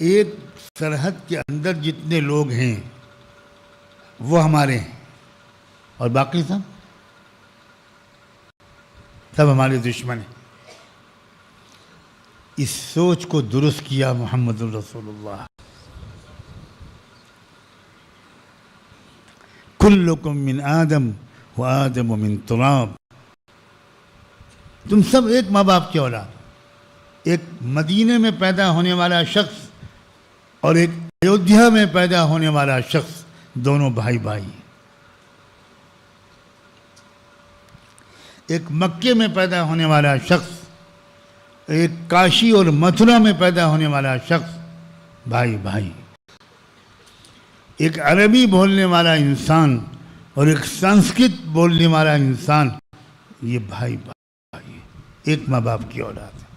Speaker 1: ایک سرحد کے اندر جتنے لوگ ہیں وہ ہمارے ہیں اور باقی سب ہمارے دشمن ہیں۔ اس سوچ کو درست کیا محمد الرسول اللہ۔ کلکم من آدم و آدم من تراب، تم سب ایک ماں باپ کی اولاد، ایک مدینے میں پیدا ہونے والا شخص اور ایک ایودھیا میں پیدا ہونے والا شخص، دونوں بھائی بھائی۔ ایک مکے میں پیدا ہونے والا شخص، ایک کاشی اور متھرا میں پیدا ہونے والا شخص، بھائی بھائی۔ ایک عربی بولنے والا انسان اور ایک سنسکرت بولنے والا انسان، یہ بھائی بھائی، ایک ماں باپ کی اولاد ہے۔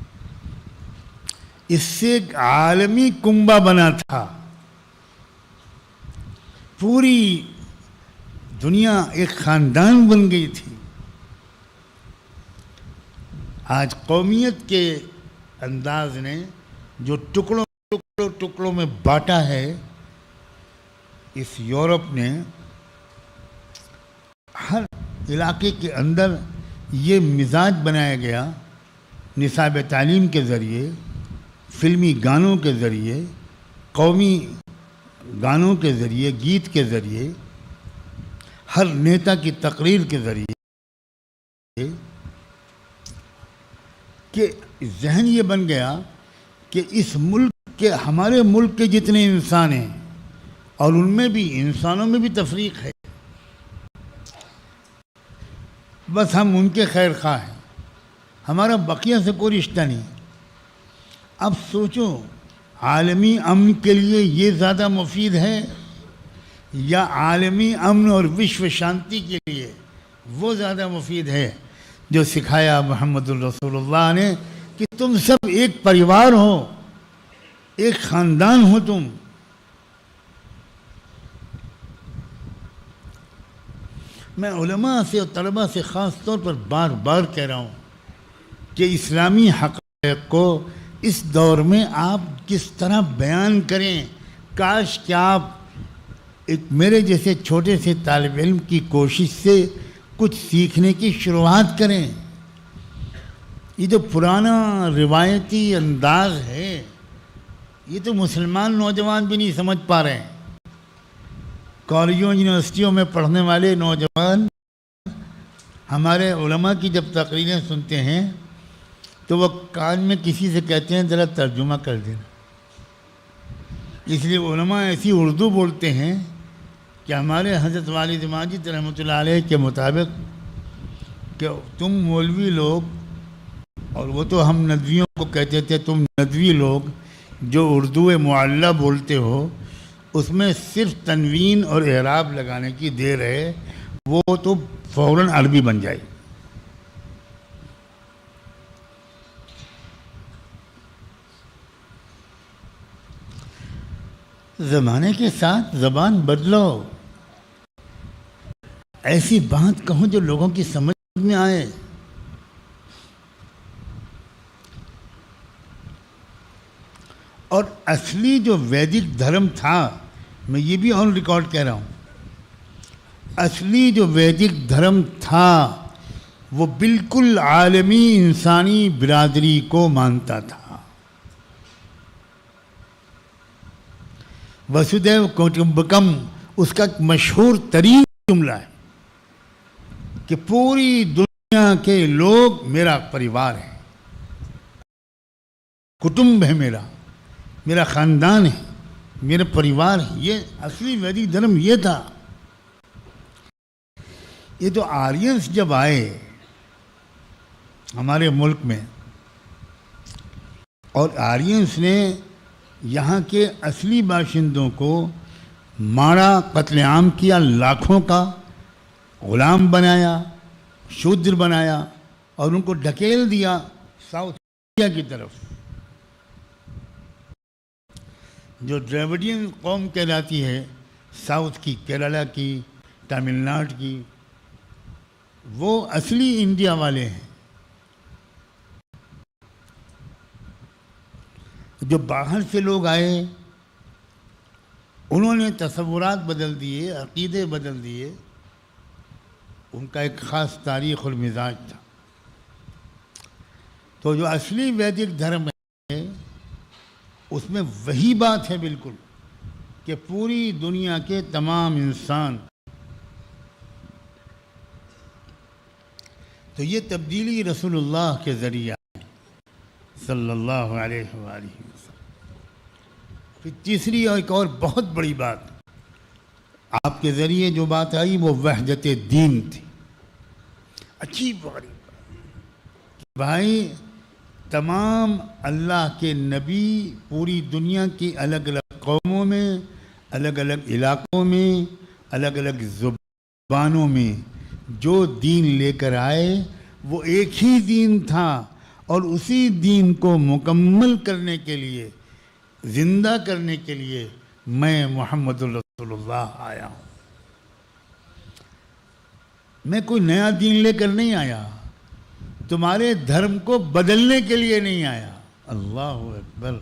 Speaker 1: اس سے ایک عالمی کنبہ بنا تھا، پوری دنیا ایک خاندان بن گئی تھی۔ آج قومیت کے انداز نے جو ٹکڑوں میں بانٹا ہے، اس یورپ نے ہر علاقے کے اندر یہ مزاج بنایا گیا، نصاب تعلیم کے ذریعے، فلمی گانوں کے ذریعے، قومی گانوں کے ذریعے، گیت کے ذریعے، ہر نیتا کی تقریر کے ذریعے، کہ ذہن یہ بن گیا کہ اس ملک کے، ہمارے ملک کے جتنے انسان ہیں، اور ان میں بھی، انسانوں میں بھی تفریق ہے، بس ہم ان کے خیر خواہ ہیں، ہمارا بقیہ سے کوئی رشتہ نہیں۔ اب سوچو، عالمی امن کے لیے یہ زیادہ مفید ہے یا عالمی امن اور وشو شانتی کے لیے وہ زیادہ مفید ہے جو سکھایا محمد الرسول اللہ نے کہ تم سب ایک پریوار ہو، ایک خاندان ہو تم۔ میں علماء سے اور طلباء سے خاص طور پر بار بار کہہ رہا ہوں کہ اسلامی حقائق کو اس دور میں آپ کس طرح بیان کریں۔ کاش کہ آپ ایک میرے جیسے چھوٹے سے طالب علم کی کوشش سے کچھ سیکھنے کی شروعات کریں۔ یہ جو پرانا روایتی انداز ہے، یہ تو مسلمان نوجوان بھی نہیں سمجھ پا رہے ہیں۔ کالجوں یونیورسٹیوں میں پڑھنے والے نوجوان ہمارے علماء کی جب تقریریں سنتے ہیں تو وہ کان میں کسی سے کہتے ہیں ذرا ترجمہ کر دینا۔ اس لیے علماء ایسی اردو بولتے ہیں کہ ہمارے حضرت والد ماجد رحمۃ اللہ علیہ کے مطابق کہ تم مولوی لوگ، اور وہ تو ہم ندویوں کو کہتے تھے، تم ندوی لوگ جو اردو معلیٰ بولتے ہو، اس میں صرف تنوین اور اعراب لگانے کی دیر ہے، وہ تو فوراً عربی بن جائے۔ زمانے کے ساتھ زبان بدلو، ایسی بات کہو جو لوگوں کی سمجھ میں آئے۔ اور اصلی جو ویدک دھرم تھا، میں یہ بھی آن ریکارڈ کہہ رہا ہوں، اصلی جو ویدک دھرم تھا وہ بالکل عالمی انسانی برادری کو مانتا تھا۔ وسودھیو کٹمبکم اس کا مشہور ترین جملہ ہے، کہ پوری دنیا کے لوگ میرا پریوار ہے، کٹمب ہے، میرا خاندان ہے، میرا پریوار ہے. یہ اصلی ویدک دھرم یہ تھا. یہ تو آرینس جب آئے ہمارے ملک میں اور آرینس نے یہاں کے اصلی باشندوں کو مارا، قتل عام کیا، لاکھوں کا غلام بنایا، شودر بنایا اور ان کو ڈھکیل دیا ساؤتھ انڈیا کی طرف. جو ڈریوڈین قوم کہلاتی ہے ساؤتھ کی، کیرلا کی، تامل ناڈو کی، وہ اصلی انڈیا والے ہیں. جو باہر سے لوگ آئے انہوں نے تصورات بدل دیے، عقیدے بدل دیے. ان کا ایک خاص تاریخ اور مزاج تھا. تو جو اصلی ویدک دھرم ہے اس میں وہی بات ہے بالکل کہ پوری دنیا کے تمام انسان. تو یہ تبدیلی رسول اللہ کے ذریعہ صلی اللہ علیہ وآلہ وسلم. پھر تیسری اور ایک اور بہت بڑی بات آپ کے ذریعے جو بات آئی وہ وحدت دین تھی. اچھی بڑی بھائی، تمام اللہ کے نبی پوری دنیا کی الگ الگ قوموں میں، الگ الگ علاقوں میں، الگ الگ زبانوں میں جو دین لے کر آئے وہ ایک ہی دین تھا، اور اسی دین کو مکمل کرنے کے لیے، زندہ کرنے کے لیے میں محمد رسول اللہ آیا ہوں. میں کوئی نیا دین لے کر نہیں آیا، تمہارے دھرم کو بدلنے کے لیے نہیں آیا. اللہ اکبر.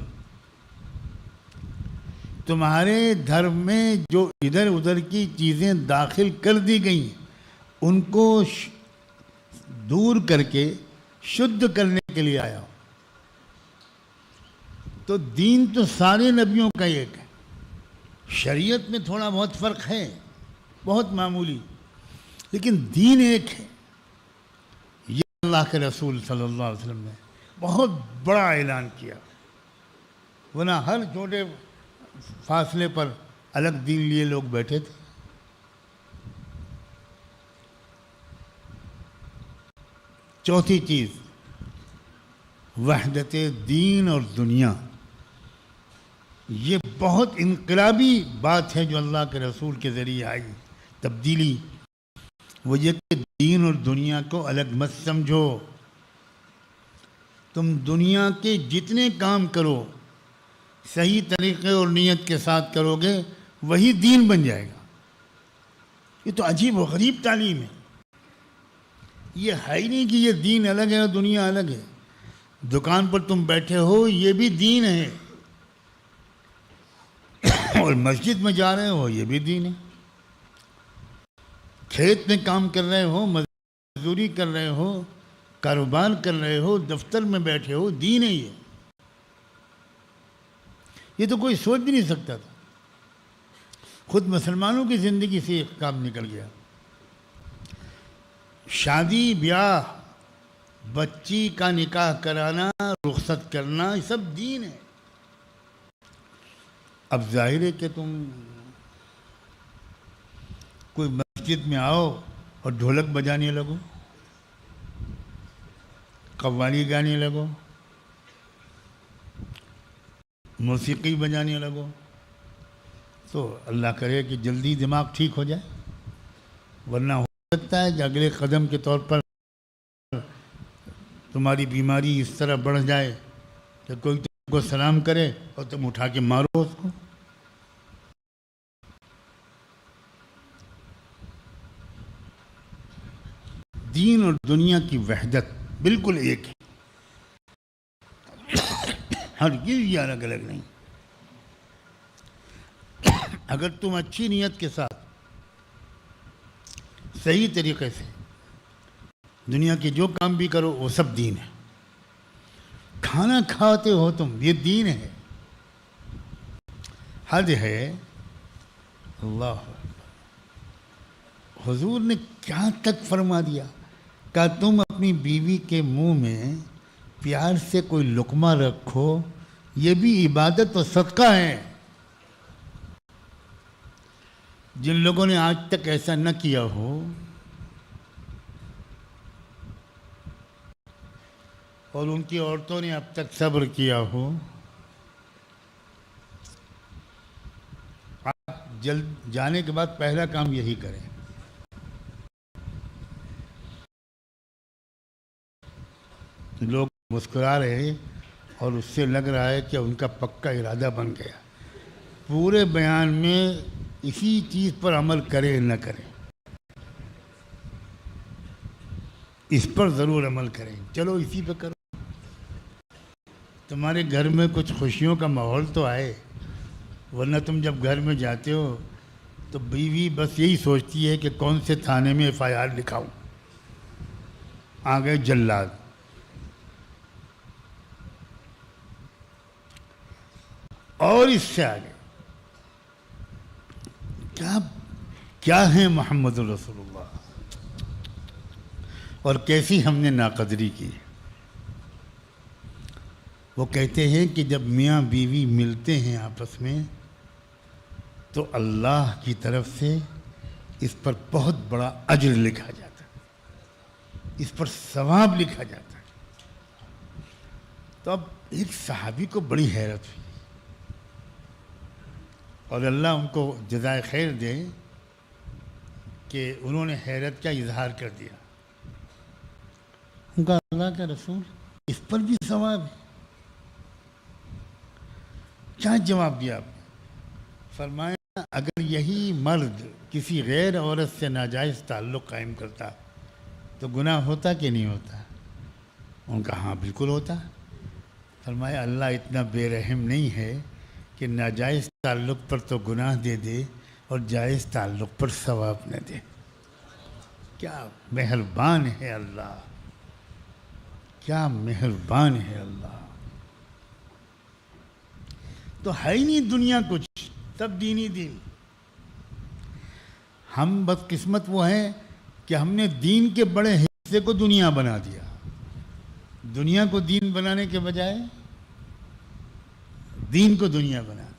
Speaker 1: تمہارے دھرم میں جو ادھر ادھر کی چیزیں داخل کر دی گئیں ان کو دور کر کے شدھ کرنے کے لیے آیا ہوں. تو دین تو سارے نبیوں کا ایک ہے. شریعت میں تھوڑا بہت فرق ہے، بہت معمولی، لیکن دین ایک ہے. یہ اللہ کے رسول صلی اللہ علیہ وسلم نے بہت بڑا اعلان کیا، ورنہ ہر چھوٹے فاصلے پر الگ دین لیے لوگ بیٹھے تھے. چوتھی چیز، وحدت دین اور دنیا. یہ بہت انقلابی بات ہے جو اللہ کے رسول کے ذریعے آئی تبدیلی. وہ یہ کہ دین اور دنیا کو الگ مت سمجھو. تم دنیا کے جتنے کام کرو صحیح طریقے اور نیت کے ساتھ کرو گے وہی دین بن جائے گا. یہ تو عجیب و غریب تعلیم ہے. یہ ہے ہی نہیں کہ یہ دین الگ ہے اور دنیا الگ ہے. دکان پر تم بیٹھے ہو یہ بھی دین ہے، اور مسجد میں جا رہے ہو یہ بھی دین ہے. کھیت میں کام کر رہے ہو، مزدوری کر رہے ہو، کاروبار کر رہے ہو، دفتر میں بیٹھے ہو، دین ہے یہ. یہ تو کوئی سوچ بھی نہیں سکتا تھا. خود مسلمانوں کی زندگی سے ایک کام نکل گیا. شادی بیاہ، بچی کا نکاح کرانا، رخصت کرنا، یہ سب دین ہے. اب ظاہر ہے کہ تم کوئی مسجد میں آؤ اور ڈھولک بجانے لگو، قوالی گانے لگو، موسیقی بجانے لگو، تو اللہ کرے کہ جلدی دماغ ٹھیک ہو جائے. ورنہ ہو سکتا ہے کہ اگلے قدم کے طور پر تمہاری بیماری اس طرح بڑھ جائے کہ کوئی تم کو سلام کرے اور تم اٹھا کے مارو اس کو. دین اور دنیا کی وحدت بالکل ایک ہے، ہر چیز یہ الگ الگ نہیں. اگر تم اچھی نیت کے ساتھ صحیح طریقے سے دنیا کے جو کام بھی کرو وہ سب دین ہے. کھانا کھاتے ہو تم، یہ دین ہے. حج ہے، اللہ حضور نے کیا تک فرما دیا، کہا تم اپنی بیوی کے منہ میں پیار سے کوئی لقمہ رکھو، یہ بھی عبادت و صدقہ ہے۔ جن لوگوں نے آج تک ایسا نہ کیا ہو، اور ان کی عورتوں نے اب تک صبر کیا ہو، آپ جلد جانے کے بعد پہلا کام یہی کریں۔ لوگ مسکرا رہے اور اس سے لگ رہا ہے کہ ان کا پکا ارادہ بن گیا۔ پورے بیان میں اسی چیز پر عمل کریں نہ کریں، اس پر ضرور عمل کریں۔ چلو اسی پہ کرو، تمہارے گھر میں کچھ خوشیوں کا ماحول تو آئے، ورنہ تم جب گھر میں جاتے ہو تو بیوی بس یہی سوچتی ہے کہ کون سے تھانے میں FIR لکھاؤں، آ گئے جلاد۔ اور اس سے آگے کیا ہے محمد رسول اللہ، اور کیسی ہم نے ناقدری کی۔ وہ کہتے ہیں کہ جب میاں بیوی ملتے ہیں آپس میں تو اللہ کی طرف سے اس پر بہت بڑا اجر لکھا جاتا ہے، اس پر ثواب لکھا جاتا ہے۔ تو اب ایک صحابی کو بڑی حیرت ہوئی، اور اللہ ان کو جزائے خیر دے کہ انہوں نے حیرت کا اظہار کر دیا۔ ان کا اللہ کا رسول اس پر بھی ثواب ہے؟ کیا جواب دیا آپ نے؟ فرمایا اگر یہی مرد کسی غیر عورت سے ناجائز تعلق قائم کرتا تو گناہ ہوتا کہ نہیں ہوتا؟ ان کا ہاں بالکل ہوتا۔ فرمایا اللہ اتنا بے رحم نہیں ہے کہ ناجائز تعلق پر تو گناہ دے دے اور جائز تعلق پر ثواب نہ دے۔ کیا مہربان ہے اللہ، کیا مہربان ہے اللہ۔ تو ہے ہی نہیں دنیا کچھ، سب دین ہی دین۔ ہم بد قسمت وہ ہیں کہ ہم نے دین کے بڑے حصے کو دنیا بنا دیا۔ دنیا کو دین بنانے کے بجائے دین کو دنیا بنا دیا۔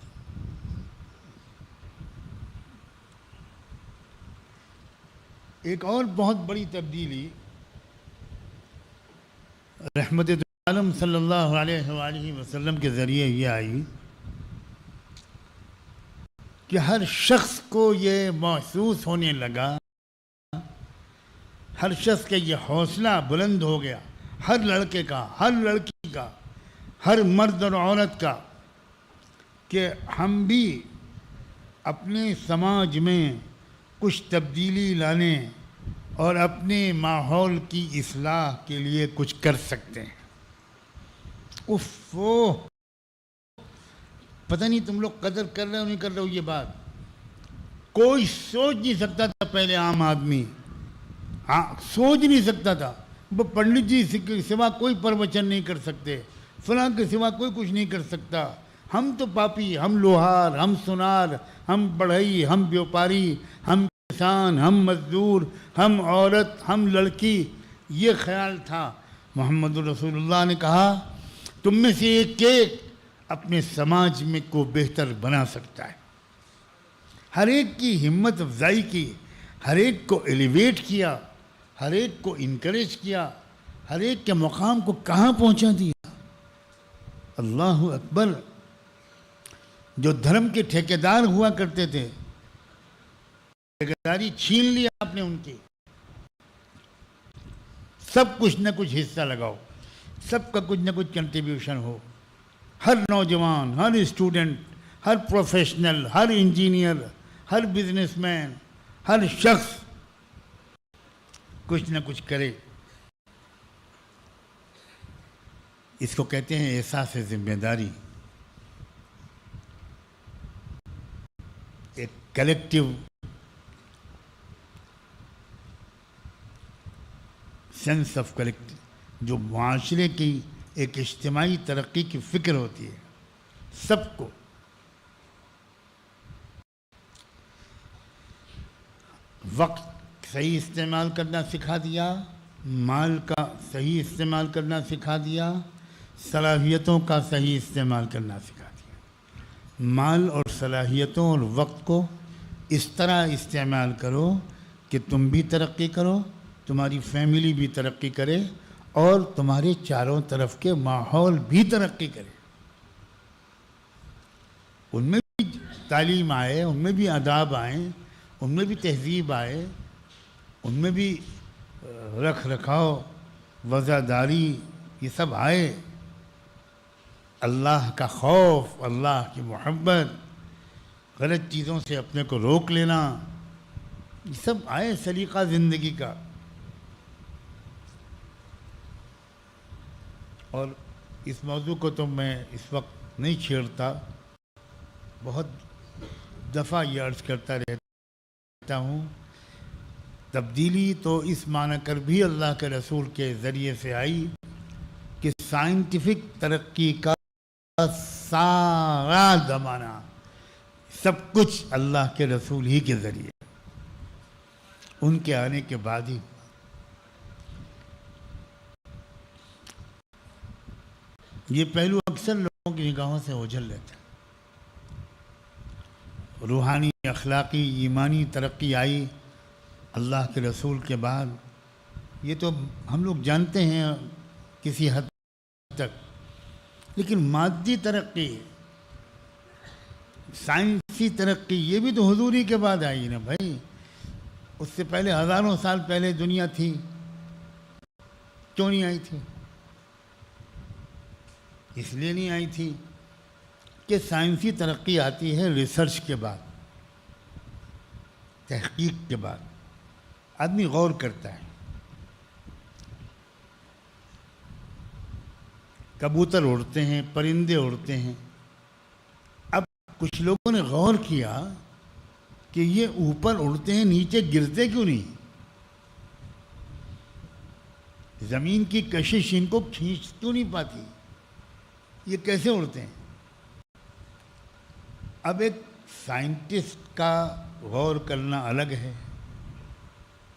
Speaker 1: ایک اور بہت بڑی تبدیلی رحمت عالم صلی اللہ علیہ وآلہ وسلم کے ذریعے یہ آئی کہ ہر شخص کو یہ محسوس ہونے لگا، ہر شخص کا یہ حوصلہ بلند ہو گیا، ہر لڑکے کا، ہر لڑکی کا، ہر مرد اور عورت کا، کہ ہم بھی اپنے سماج میں کچھ تبدیلی لانے اور اپنے ماحول کی اصلاح کے لیے کچھ کر سکتے ہیں۔ پتہ نہیں تم لوگ قدر کر رہے ہو نہیں کر رہے ہو یہ بات۔ کوئی سوچ نہیں سکتا تھا پہلے، عام آدمی سوچ نہیں سکتا تھا، وہ پنڈت جی کے سوا کوئی پروچن نہیں کر سکتے، فلاں کے سوا کوئی کچھ نہیں کر سکتا، ہم تو پاپی، ہم لوہار، ہم سنار، ہم بڑھئی، ہم بیوپاری، ہم کسان، ہم مزدور، ہم عورت، ہم لڑکی، یہ خیال تھا۔ محمد رسول اللہ نے کہا تم میں سے ایک ایک اپنے سماج میں کو بہتر بنا سکتا ہے۔ ہر ایک کی ہمت افزائی کی، ہر ایک کو ایلیویٹ کیا، ہر ایک کو انکریج کیا، ہر ایک کے مقام کو کہاں پہنچا دیا۔ اللہ اکبر۔ جو دھرم کے ٹھیکیدار ہوا کرتے تھے، ٹھیکیداری چھین لیا آپ نے ان کی۔ سب کچھ نہ کچھ حصہ لگاؤ، سب کا کچھ نہ کچھ کنٹریبیوشن ہو، ہر نوجوان، ہر اسٹوڈنٹ، ہر پروفیشنل، ہر انجینئر، ہر بزنس مین، ہر شخص کچھ نہ کچھ کرے۔ اس کو کہتے ہیں احساس ذمہ داری، ایک کلیکٹیو سینس آف کلیکٹیو، جو معاشرے کی ایک اجتماعی ترقی کی فکر ہوتی ہے سب کو۔ وقت صحیح استعمال کرنا سکھا دیا، مال کا صحیح استعمال کرنا سکھا دیا، صلاحیتوں کا صحیح استعمال کرنا سکھا دیا۔ مال اور صلاحیتوں اور وقت کو اس طرح استعمال کرو کہ تم بھی ترقی کرو، تمہاری فیملی بھی ترقی کرے، اور تمہارے چاروں طرف کے ماحول بھی ترقی کرے، ان میں بھی تعلیم آئے، ان میں بھی آداب آئیں، ان میں بھی تہذیب آئے، ان میں بھی رکھ رکھاؤ، وزاداری، یہ سب آئے، اللہ کا خوف، اللہ کی محبت، غلط چیزوں سے اپنے کو روک لینا، یہ سب آئے سلیقہ زندگی کا۔ اور اس موضوع کو تو میں اس وقت نہیں چھیڑتا، بہت دفعہ یہ عرض کرتا رہتا ہوں، تبدیلی تو اس معنی کر بھی اللہ کے رسول کے ذریعے سے آئی کہ سائنٹیفک ترقی کا سارا زمانہ، سب کچھ اللہ کے رسول ہی کے ذریعے، ان کے آنے کے بعد ہی۔ یہ پہلو اکثر لوگوں کی نگاہوں سے اوجھل لیتا ہے۔ روحانی، اخلاقی، ایمانی ترقی آئی اللہ کے رسول کے بعد، یہ تو ہم لوگ جانتے ہیں کسی حد تک، لیکن مادی ترقی، سائنسی ترقی، یہ بھی تو حضور ہی کے بعد آئی نا بھائی۔ اس سے پہلے ہزاروں سال پہلے دنیا تھی، کیوں نہیں آئی تھی؟ اس لیے نہیں آئی تھی کہ سائنسی ترقی آتی ہے ریسرچ کے بعد، تحقیق کے بعد، آدمی غور کرتا ہے۔ کبوتر اڑتے ہیں، پرندے اڑتے ہیں، اب کچھ لوگوں نے غور کیا کہ یہ اوپر اڑتے ہیں، نیچے گرتے کیوں نہیں؟ زمین کی کشش ان کو کھینچ کیوں نہیں پاتی؟ یہ کیسے اڑتے ہیں؟ اب ایک سائنٹسٹ کا غور کرنا الگ ہے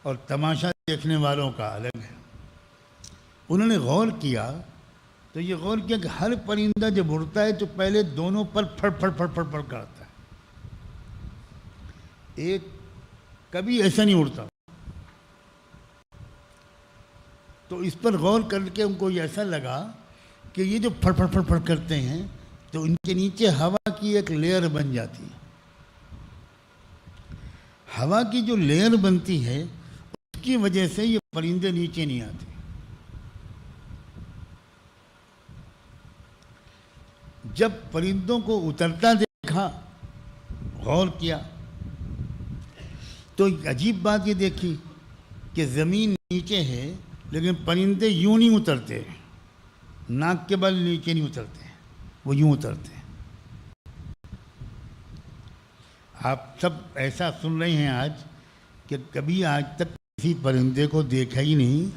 Speaker 1: اور تماشا دیکھنے والوں کا الگ ہے۔ انہوں نے غور کیا تو یہ غور کیا کہ ہر پرندہ جب اڑتا ہے تو پہلے دونوں پر پھڑ پھڑ پھڑ پھڑ پھڑ کرتا ہے، ایک کبھی ایسا نہیں اڑتا۔ تو اس پر غور کر کے ان کو ایسا لگا کہ یہ جو پھڑ پھڑ پھڑ پھڑ کرتے ہیں تو ان کے نیچے ہوا کی ایک لیئر بن جاتی ہے۔ ہوا کی جو لیئر بنتی ہے اس کی وجہ سے یہ پرندے نیچے نہیں آتے۔ جب پرندوں کو اترتا دیکھا، غور کیا، تو عجیب بات یہ دیکھی کہ زمین نیچے ہے لیکن پرندے یوں نہیں اترتے، ناک کے بل نیچے نہیں اترتے، وہ یوں اترتے ہیں۔ آپ سب ایسا سن رہے ہیں آج کہ کبھی آج تک کسی پرندے کو دیکھا ہی نہیں،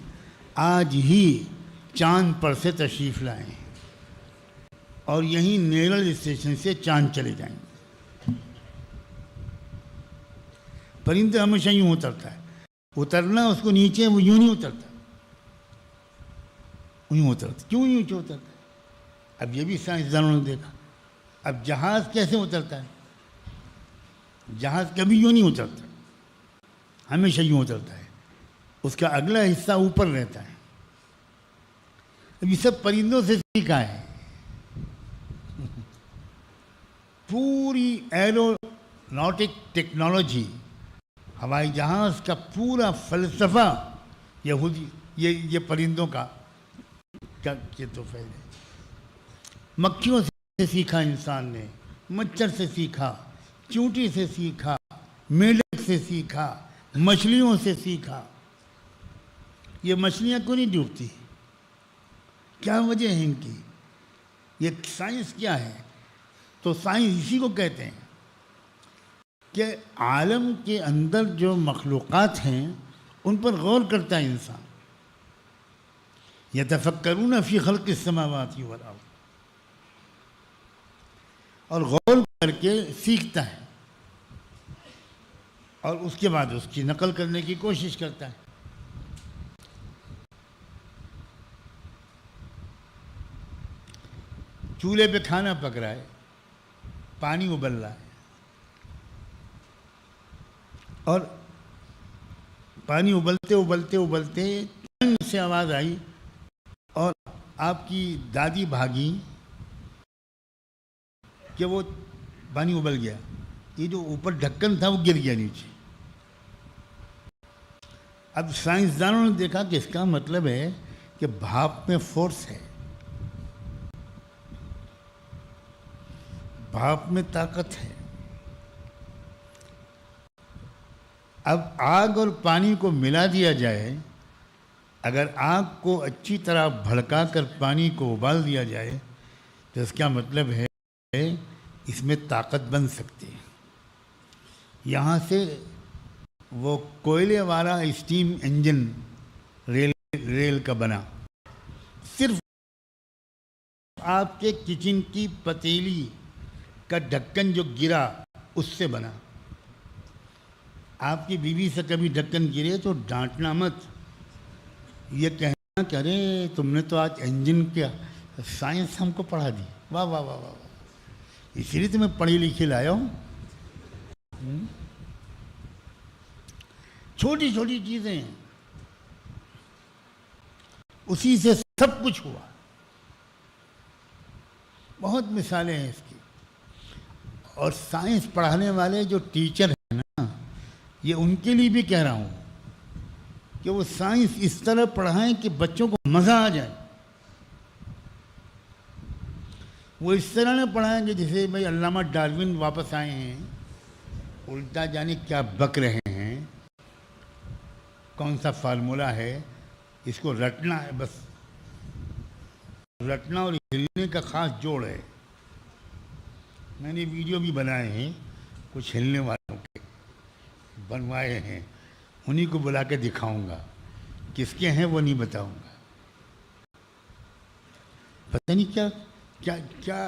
Speaker 1: آج ہی چاند پر سے تشریف لائیں اور یہیں نیرل اسٹیشن سے چاند چلے جائیں۔ پرندہ ہمیشہ یوں اترتا ہے، اترنا اس کو نیچے، وہ یوں نہیں اترتا، یوں اترتا۔ کیوں یوں اترتا ہے؟ اب یہ بھی سائنسدانوں نے دیکھا۔ اب جہاز کیسے اترتا ہے؟ جہاز کبھی یوں نہیں اترتا، ہمیشہ یوں اترتا ہے، اس کا اگلا حصہ اوپر رہتا ہے۔ اب یہ سب پرندوں سے سیکھا ہے۔ پوری ایروناٹک ٹیکنالوجی، ہوائی جہاز کا پورا فلسفہ یہودی یہ پرندوں کا یہ تو فائدہ۔ مکھیوں سے سیکھا انسان نے، مچھر سے سیکھا، چونٹی سے سیکھا، میڈک سے سیکھا، مچھلیوں سے سیکھا۔ یہ مچھلیاں کیوں نہیں ڈوبتی؟ کیا وجہ ہے ان کی؟ یہ سائنس کیا ہے؟ تو سائنس اسی کو کہتے ہیں کہ عالم کے اندر جو مخلوقات ہیں ان پر غور کرتا ہے انسان۔ یتفکرون فی خلق السماوات والارض، اور غور کر کے سیکھتا ہے اور اس کے بعد اس کی نقل کرنے کی کوشش کرتا ہے. چولہے پہ کھانا پک رہا ہے، پانی ابل رہا ہے، اور پانی ابلتے ابلتے ابلتے ٹنگ سے آواز آئی اور آپ کی دادی بھاگی کہ وہ پانی ابل گیا. یہ جو اوپر ڈھکن تھا وہ گر گیا نیچے. اب سائنسدانوں نے دیکھا کہ اس کا مطلب ہے کہ بھاپ میں فورس ہے، بھاپ میں طاقت ہے. اب آگ اور پانی کو ملا دیا جائے، اگر آگ کو اچھی طرح بھڑکا کر پانی کو ابال دیا جائے تو اس کا مطلب ہے اس میں طاقت بن سکتی ہے. یہاں سے وہ کوئلے والا اسٹیم انجن ریل کا بنا، صرف آپ کے کچن کی پتیلی کا ڈھکن جو گرا اس سے بنا. آپ کی بیوی سے کبھی ڈھکن گرے تو ڈانٹنا مت، یہ کہنا کہ ارے تم نے تو آج انجن کیا سائنس ہم کو پڑھا دی. واہ واہ واہ واہ، اسی لیے تو میں پڑھی لکھی لایا ہوں. چھوٹی چھوٹی چیزیں ہیں، اسی سے سب کچھ ہوا. بہت مثالیں ہیں اس کی. اور سائنس پڑھانے والے جو ٹیچر ہیں نا، یہ ان کے لیے بھی کہہ رہا ہوں کہ وہ سائنس اس طرح پڑھائیں کہ بچوں کو مزہ آ جائے. وہ اس طرح نہ پڑھائیں کہ جیسے بھائی علامہ ڈارون واپس آئے ہیں، الٹا جانے کیا بک رہے ہیں، کون سا فارمولا ہے، اس کو رٹنا ہے بس. رٹنا اور ہلنے کا خاص جوڑ ہے. میں نے ویڈیو بھی بنائے ہیں کچھ ہلنے والوں کے، بنوائے ہیں، انہی کو بلا کے دکھاؤں گا. کس کے ہیں وہ نہیں بتاؤں گا. پتہ نہیں کیا کیا کیا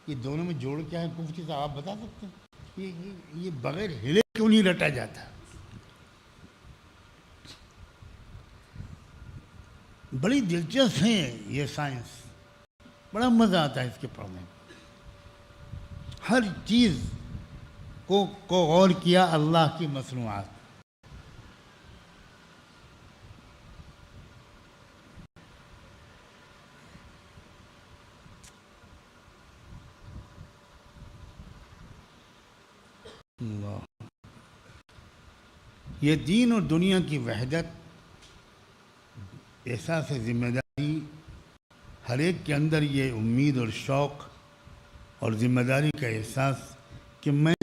Speaker 1: یہ دونوں میں جوڑ کیا ہے. مفتی صاحب آپ بتا سکتے ہیں یہ بغیر ہلے کیوں نہیں رٹا جاتا؟ بڑی دلچسپ ہیں یہ سائنس، بڑا مزہ آتا ہے اس کے پڑھنے میں. ہر چیز کو غور کیا اللہ کی مصنوعات. اللہ، یہ دین اور دنیا کی وحدت، احساس ذمہ داری، ہر ایک کے اندر یہ امید اور شوق اور ذمہ داری کا احساس کہ میں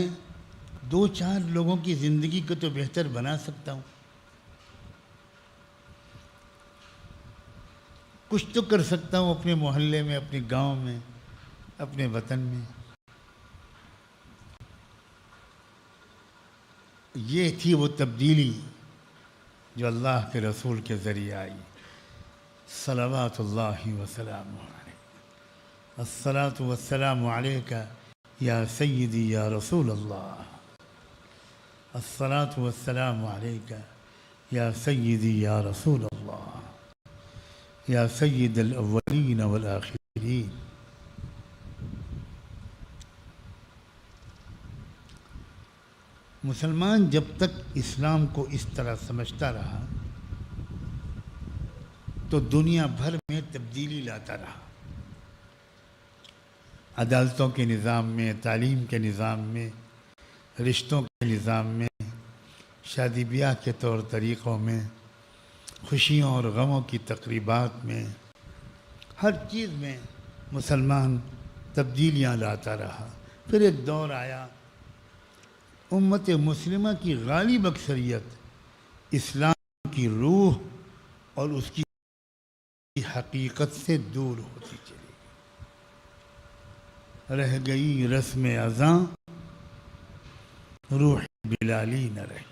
Speaker 1: 2-4 لوگوں کی زندگی کو تو بہتر بنا سکتا ہوں، کچھ تو کر سکتا ہوں اپنے محلے میں، اپنے گاؤں میں، اپنے وطن میں. یہ تھی وہ تبدیلی جو اللہ کے رسول کے ذریعے آئی. صلوات اللہ وسلام علیہ. الصلاۃ والسلام علیک یا سیدی یا رسول اللہ. الصلاۃ والسلام علیک یا سیدی یا رسول اللہ یا سید الاولین والآخرین. مسلمان جب تک اسلام کو اس طرح سمجھتا رہا تو دنیا بھر میں تبدیلی لاتا رہا. عدالتوں کے نظام میں، تعلیم کے نظام میں، رشتوں کے نظام میں، شادی بیاہ کے طور طریقوں میں، خوشیوں اور غموں کی تقریبات میں، ہر چیز میں مسلمان تبدیلیاں لاتا رہا. پھر ایک دور آیا، امت مسلمہ کی غالب اکثریت اسلام کی روح اور اس کی حقیقت سے دور ہوتی چلی. رہ گئی رسم اذاں، روح بلالی نہ رہی.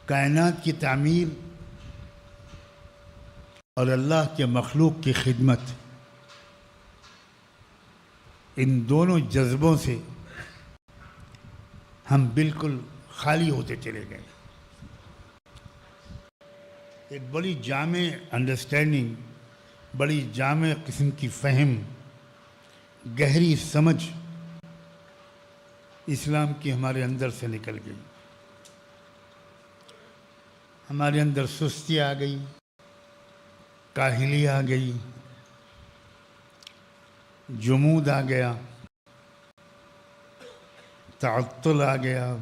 Speaker 1: کائنات کی تعمیر اور اللہ کے مخلوق کی خدمت، ان دونوں جذبوں سے ہم بالکل خالی ہوتے چلے گئے. ایک بڑی جامع انڈرسٹینڈنگ، بڑی جامع قسم کی فہم، گہری سمجھ اسلام کی ہمارے اندر سے نکل گئی. ہمارے اندر سستی آ گئی، کاہلی آ گئی، جمود آ گیا، تعطل آ گیا،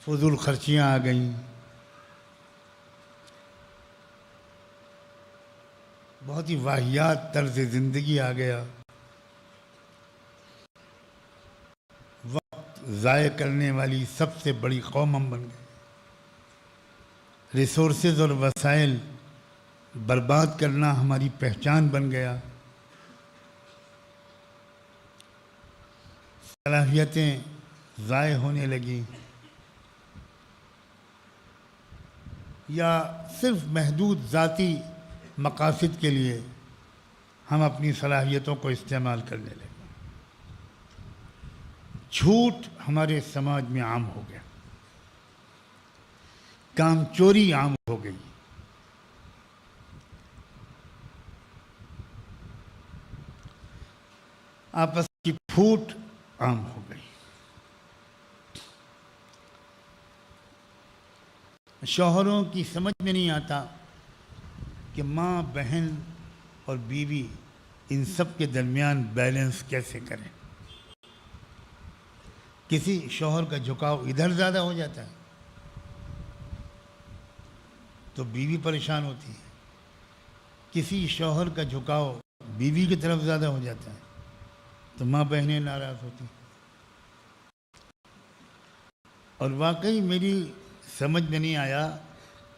Speaker 1: فضول خرچیاں آ گئیں، بہت ہی واہیات طرز زندگی آ گیا، وقت ضائع کرنے والی سب سے بڑی قوم ہم بن گئے. ریسورسز اور وسائل برباد کرنا ہماری پہچان بن گیا. صلاحیتیں ضائع ہونے لگیں، یا صرف محدود ذاتی مقاصد کے لیے ہم اپنی صلاحیتوں کو استعمال کرنے لگے. جھوٹ ہمارے سماج میں عام ہو گیا، کام چوری عام ہو گئی، آپس کی پھوٹ عام ہو گئی. شوہروں کی سمجھ میں نہیں آتا کہ ماں، بہن اور بیوی ان سب کے درمیان بیلنس کیسے کریں. کسی شوہر کا جھکاؤ ادھر زیادہ ہو جاتا ہے تو بیوی پریشان ہوتی ہے، کسی شوہر کا جھکاؤ بیوی کی طرف زیادہ ہو جاتا ہے تو ماں بہنیں ناراض ہوتی. اور واقعی میری سمجھ میں نہیں آیا،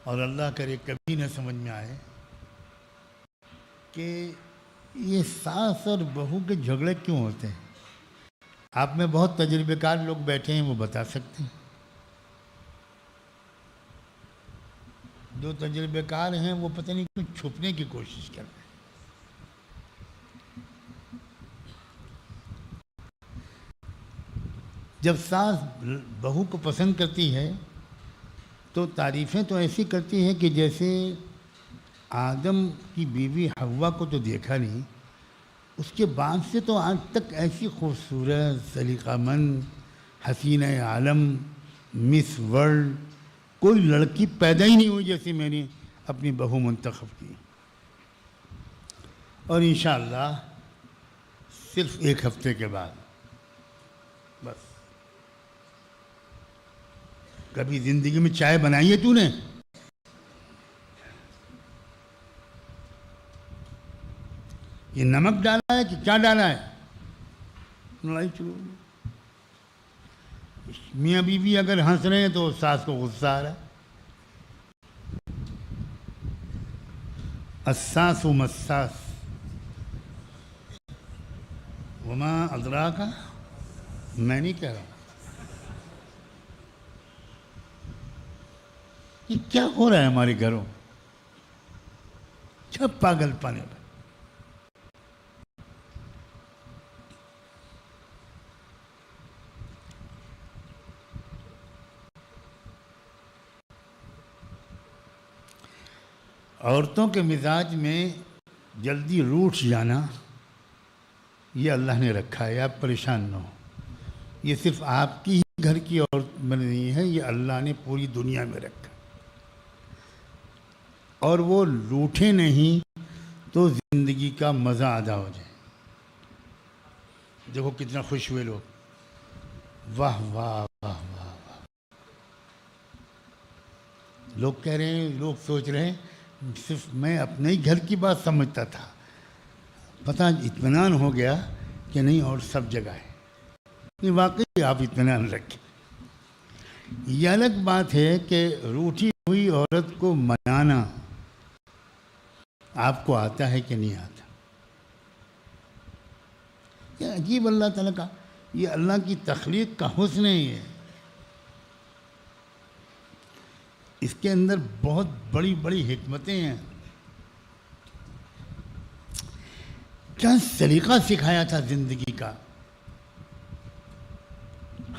Speaker 1: اور اللہ کرے کبھی نہ سمجھ میں آئے، کہ یہ ساس اور بہو کے جھگڑے کیوں ہوتے ہیں. آپ میں بہت تجربے کار لوگ بیٹھے ہیں، وہ بتا سکتے ہیں. جو تجربے کار ہیں وہ پتہ نہیں کیوں چھپنے کی کوشش کر رہے ہیں. جب ساس بہو کو پسند کرتی ہے تو تعریفیں تو ایسی کرتی ہے کہ جیسے آدم کی بیوی حوا کو تو دیکھا نہیں، اس کے بعد سے تو آج تک ایسی خوبصورت، سلیقہ مند، حسینہ عالم، مس ورلڈ کوئی لڑکی پیدا ہی نہیں ہوئی جیسی میں نے اپنی بہو منتخب کی. اور انشاءاللہ صرف ایک ہفتے کے بعد بس. کبھی زندگی میں چائے بنائی ہے تو نے؟ یہ نمک ڈالا ہے کہ کیا ڈالا ہے؟ لڑائی شروع. میاں بیوی اگر ہنس رہے ہیں تو ساس کو غصہ آ رہا ہے. الساس و مساس وما ادراک، میں نہیں کہہ رہا ہوں. یہ کیا ہو رہا ہے ہمارے گھروں؟ کیا پاگل پانے پر. عورتوں کے مزاج میں جلدی روٹھ جانا یہ اللہ نے رکھا ہے، آپ پریشان نہ ہو. یہ صرف آپ کی ہی گھر کی عورت میں نہیں ہے، یہ اللہ نے پوری دنیا میں رکھا. اور وہ روٹھے نہیں تو زندگی کا مزہ آدھا ہو جائے. دیکھو کتنا خوش ہوئے لوگ، واہ واہ واہ واہ واہ. لوگ کہہ رہے ہیں، لوگ سوچ رہے ہیں صرف میں اپنے ہی گھر کی بات سمجھتا تھا، پتہ اطمینان ہو گیا کہ نہیں اور سب جگہ ہے. نہیں، واقعی آپ اطمینان رکھیں. یہ الگ بات ہے کہ روٹھی ہوئی عورت کو منانا آپ کو آتا ہے کہ نہیں آتا. یہ عجیب اللہ تعالیٰ کا، یہ اللہ کی تخلیق کا حسن ہے. یہ اس کے اندر بہت بڑی بڑی حکمتیں ہیں. کیا سلیقہ سکھایا تھا زندگی کا.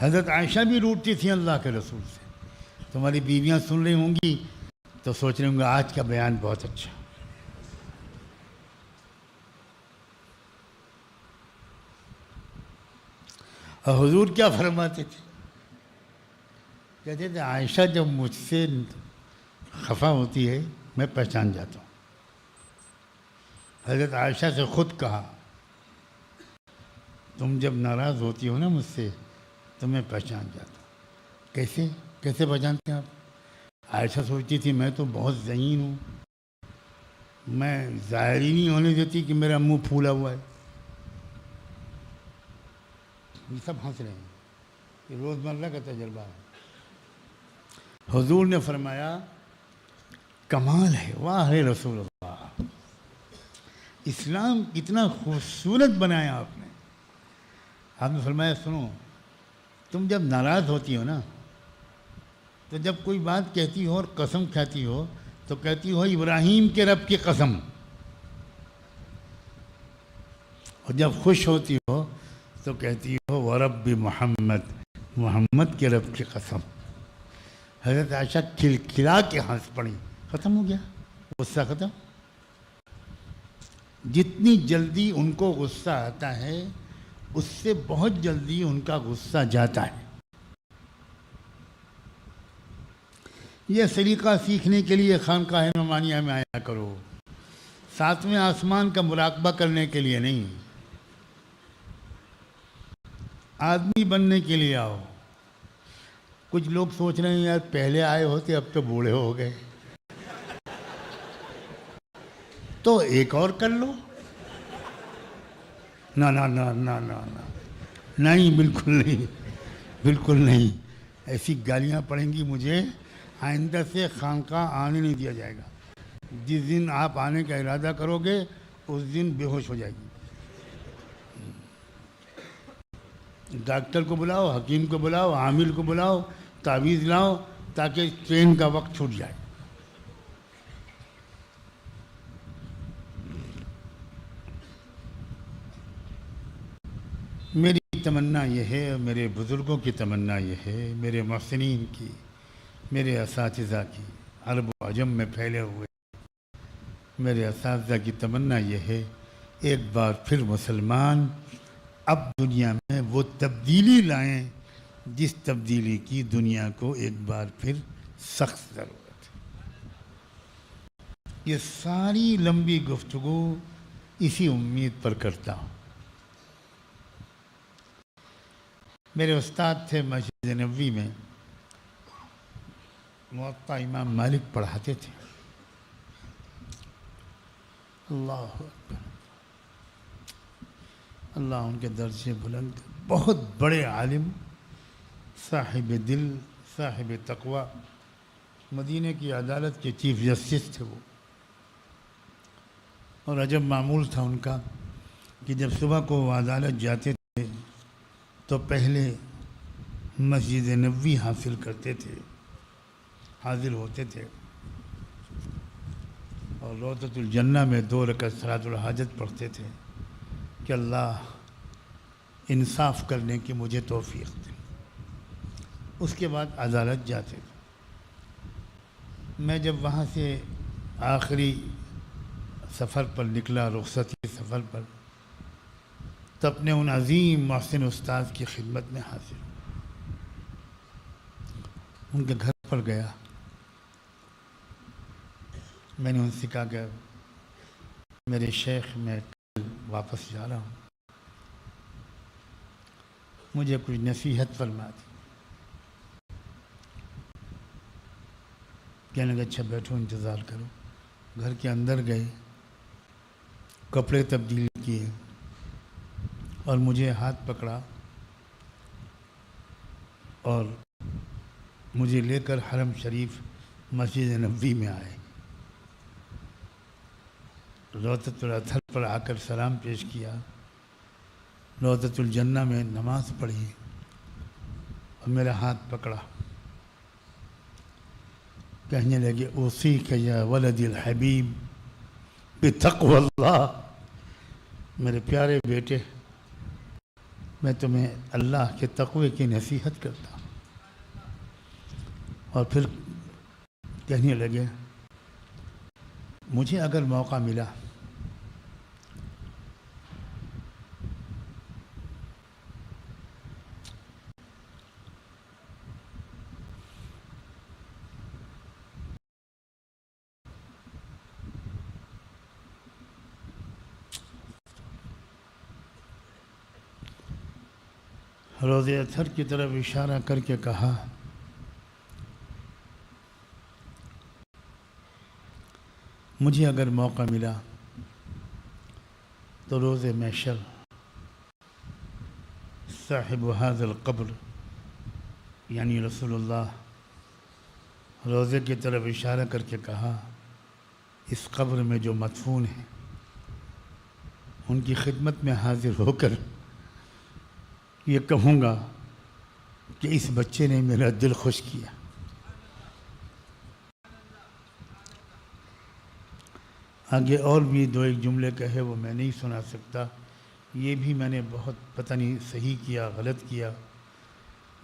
Speaker 1: حضرت عائشہ بھی روٹتی تھیں اللہ کے رسول سے. تمہاری بیویاں سن رہی ہوں گی تو سوچ رہے ہوں گے آج کا بیان بہت اچھا. اور حضور کیا فرماتے تھے؟ کہتے تھے عائشہ جب مجھ سے خفا ہوتی ہے میں پہچان جاتا ہوں. حضرت عائشہ سے خود کہا تم جب ناراض ہوتی ہو نا مجھ سے تو میں پہچان جاتا ہوں. کیسے پہچانتے ہیں آپ؟ عائشہ سوچتی تھی میں تو بہت ذہین ہوں، میں ظاہر ہی نہیں ہونے دیتی کہ میرا منہ پھولا ہوا ہے. یہ سب ہنس رہے ہیں، یہ روزمرہ کا تجربہ ہے. حضور نے فرمایا کمال ہے، واہ ہے رسول اللہ، اسلام کتنا خوبصورت بنایا آپ نے. آپ نے فرمایا سنو، تم جب ناراض ہوتی ہو نا تو جب کوئی بات کہتی ہو اور قسم کھاتی ہو تو کہتی ہو ابراہیم کے رب کی قسم، اور جب خوش ہوتی ہو تو کہتی ہو ورب محمد، محمد کے رب کی قسم. حضرت عائشہ کھلکھلا کے ہنس پڑی. ختم ہو گیا غصہ، ختم. جتنی جلدی ان کو غصہ آتا ہے اس سے بہت جلدی ان کا غصہ جاتا ہے. یہ سلیقہ سیکھنے کے لیے خانقاہ نعمانیہ میں آیا کرو، ساتویں آسمان کا مراقبہ کرنے کے لیے نہیں، آدمی بننے کے لیے آؤ. کچھ لوگ سوچ رہے ہیں یار پہلے آئے ہوتے اب تو بوڑھے ہو گئے تو ایک اور کر لو. نہ نہ نہ نہ نہ نہیں، بالکل نہیں، بالکل نہیں. ایسی گالیاں پڑیں گی مجھے، آئندہ سے خانقاہ آنے نہیں دیا جائے گا. جس دن آپ آنے کا ارادہ کرو گے اس دن بے ہوش ہو جائے گی. ڈاکٹر کو بلاؤ، حکیم کو بلاؤ، عامل کو بلاؤ، تعویذ لاؤ تاکہ ٹرین کا وقت چھوٹ جائے. میری تمنا یہ ہے، میرے بزرگوں کی تمنا یہ ہے، میرے محسنین کی، میرے اساتذہ کی، عرب و عجم میں پھیلے ہوئے میرے اساتذہ کی تمنا یہ ہے ایک بار پھر مسلمان اب دنیا میں وہ تبدیلی لائیں جس تبدیلی کی دنیا کو ایک بار پھر سخت ضرورت ہے. یہ ساری لمبی گفتگو اسی امید پر کرتا ہوں. میرے استاد تھے مسجد نبوی میں، موطا امام مالک پڑھاتے تھے. اللہ اکبر، اللہ ان کے درجے بلند. بہت بڑے عالم، صاحب دل، صاحب تقوی، مدینہ کی عدالت کے چیف جسٹس تھے وہ. اور عجب معمول تھا ان کا کہ جب صبح کو وہ عدالت جاتے تھے تو پہلے مسجد نبوی حاصل کرتے تھے، حاضر ہوتے تھے، اور روضۃ الجنہ میں 2 رکعت صلاۃ الحاجت پڑھتے تھے کہ اللہ انصاف کرنے کی مجھے توفیق دے. اس کے بعد عدالت جاتے تھے. میں جب وہاں سے آخری سفر پر نکلا، رخصتی سفر پر، تو اپنے ان عظیم محسن استاد کی خدمت میں حاضر ہوں. ان کے گھر پر گیا. میں نے ان سے کہا کہ میرے شیخ میں کل واپس جا رہا ہوں، مجھے کچھ نصیحت فرما دی. کہنے لگے اچھا بیٹھو انتظار کرو. گھر کے اندر گئے، کپڑے تبدیل کیے اور مجھے ہاتھ پکڑا اور مجھے لے کر حرم شریف مسجد نبوی میں آئے. روضۃ الاطہر پر آ کر سلام پیش کیا، روضۃ الجنہ میں نماز پڑھی اور میرا ہاتھ پکڑا. کہنے لگے اوصیک یا ولد الحبیب بتقوی اللہ، میرے پیارے بیٹے میں تمہیں اللہ کے تقوی کی نصیحت کرتا ہوں۔ اور پھر کہنے لگے مجھے اگر موقع ملا روضہ اطہر کی طرف اشارہ کر کے کہا مجھے اگر موقع ملا تو روز محشر صاحب هذا القبر یعنی رسول اللہ روضے کی طرف اشارہ کر کے کہا اس قبر میں جو مدفون ہیں ان کی خدمت میں حاضر ہو کر یہ کہوں گا کہ اس بچے نے میرا دل خوش کیا۔ آگے اور بھی دو ایک جملے کہے وہ میں نہیں سنا سکتا، یہ بھی میں نے بہت پتہ نہیں صحیح کیا غلط کیا۔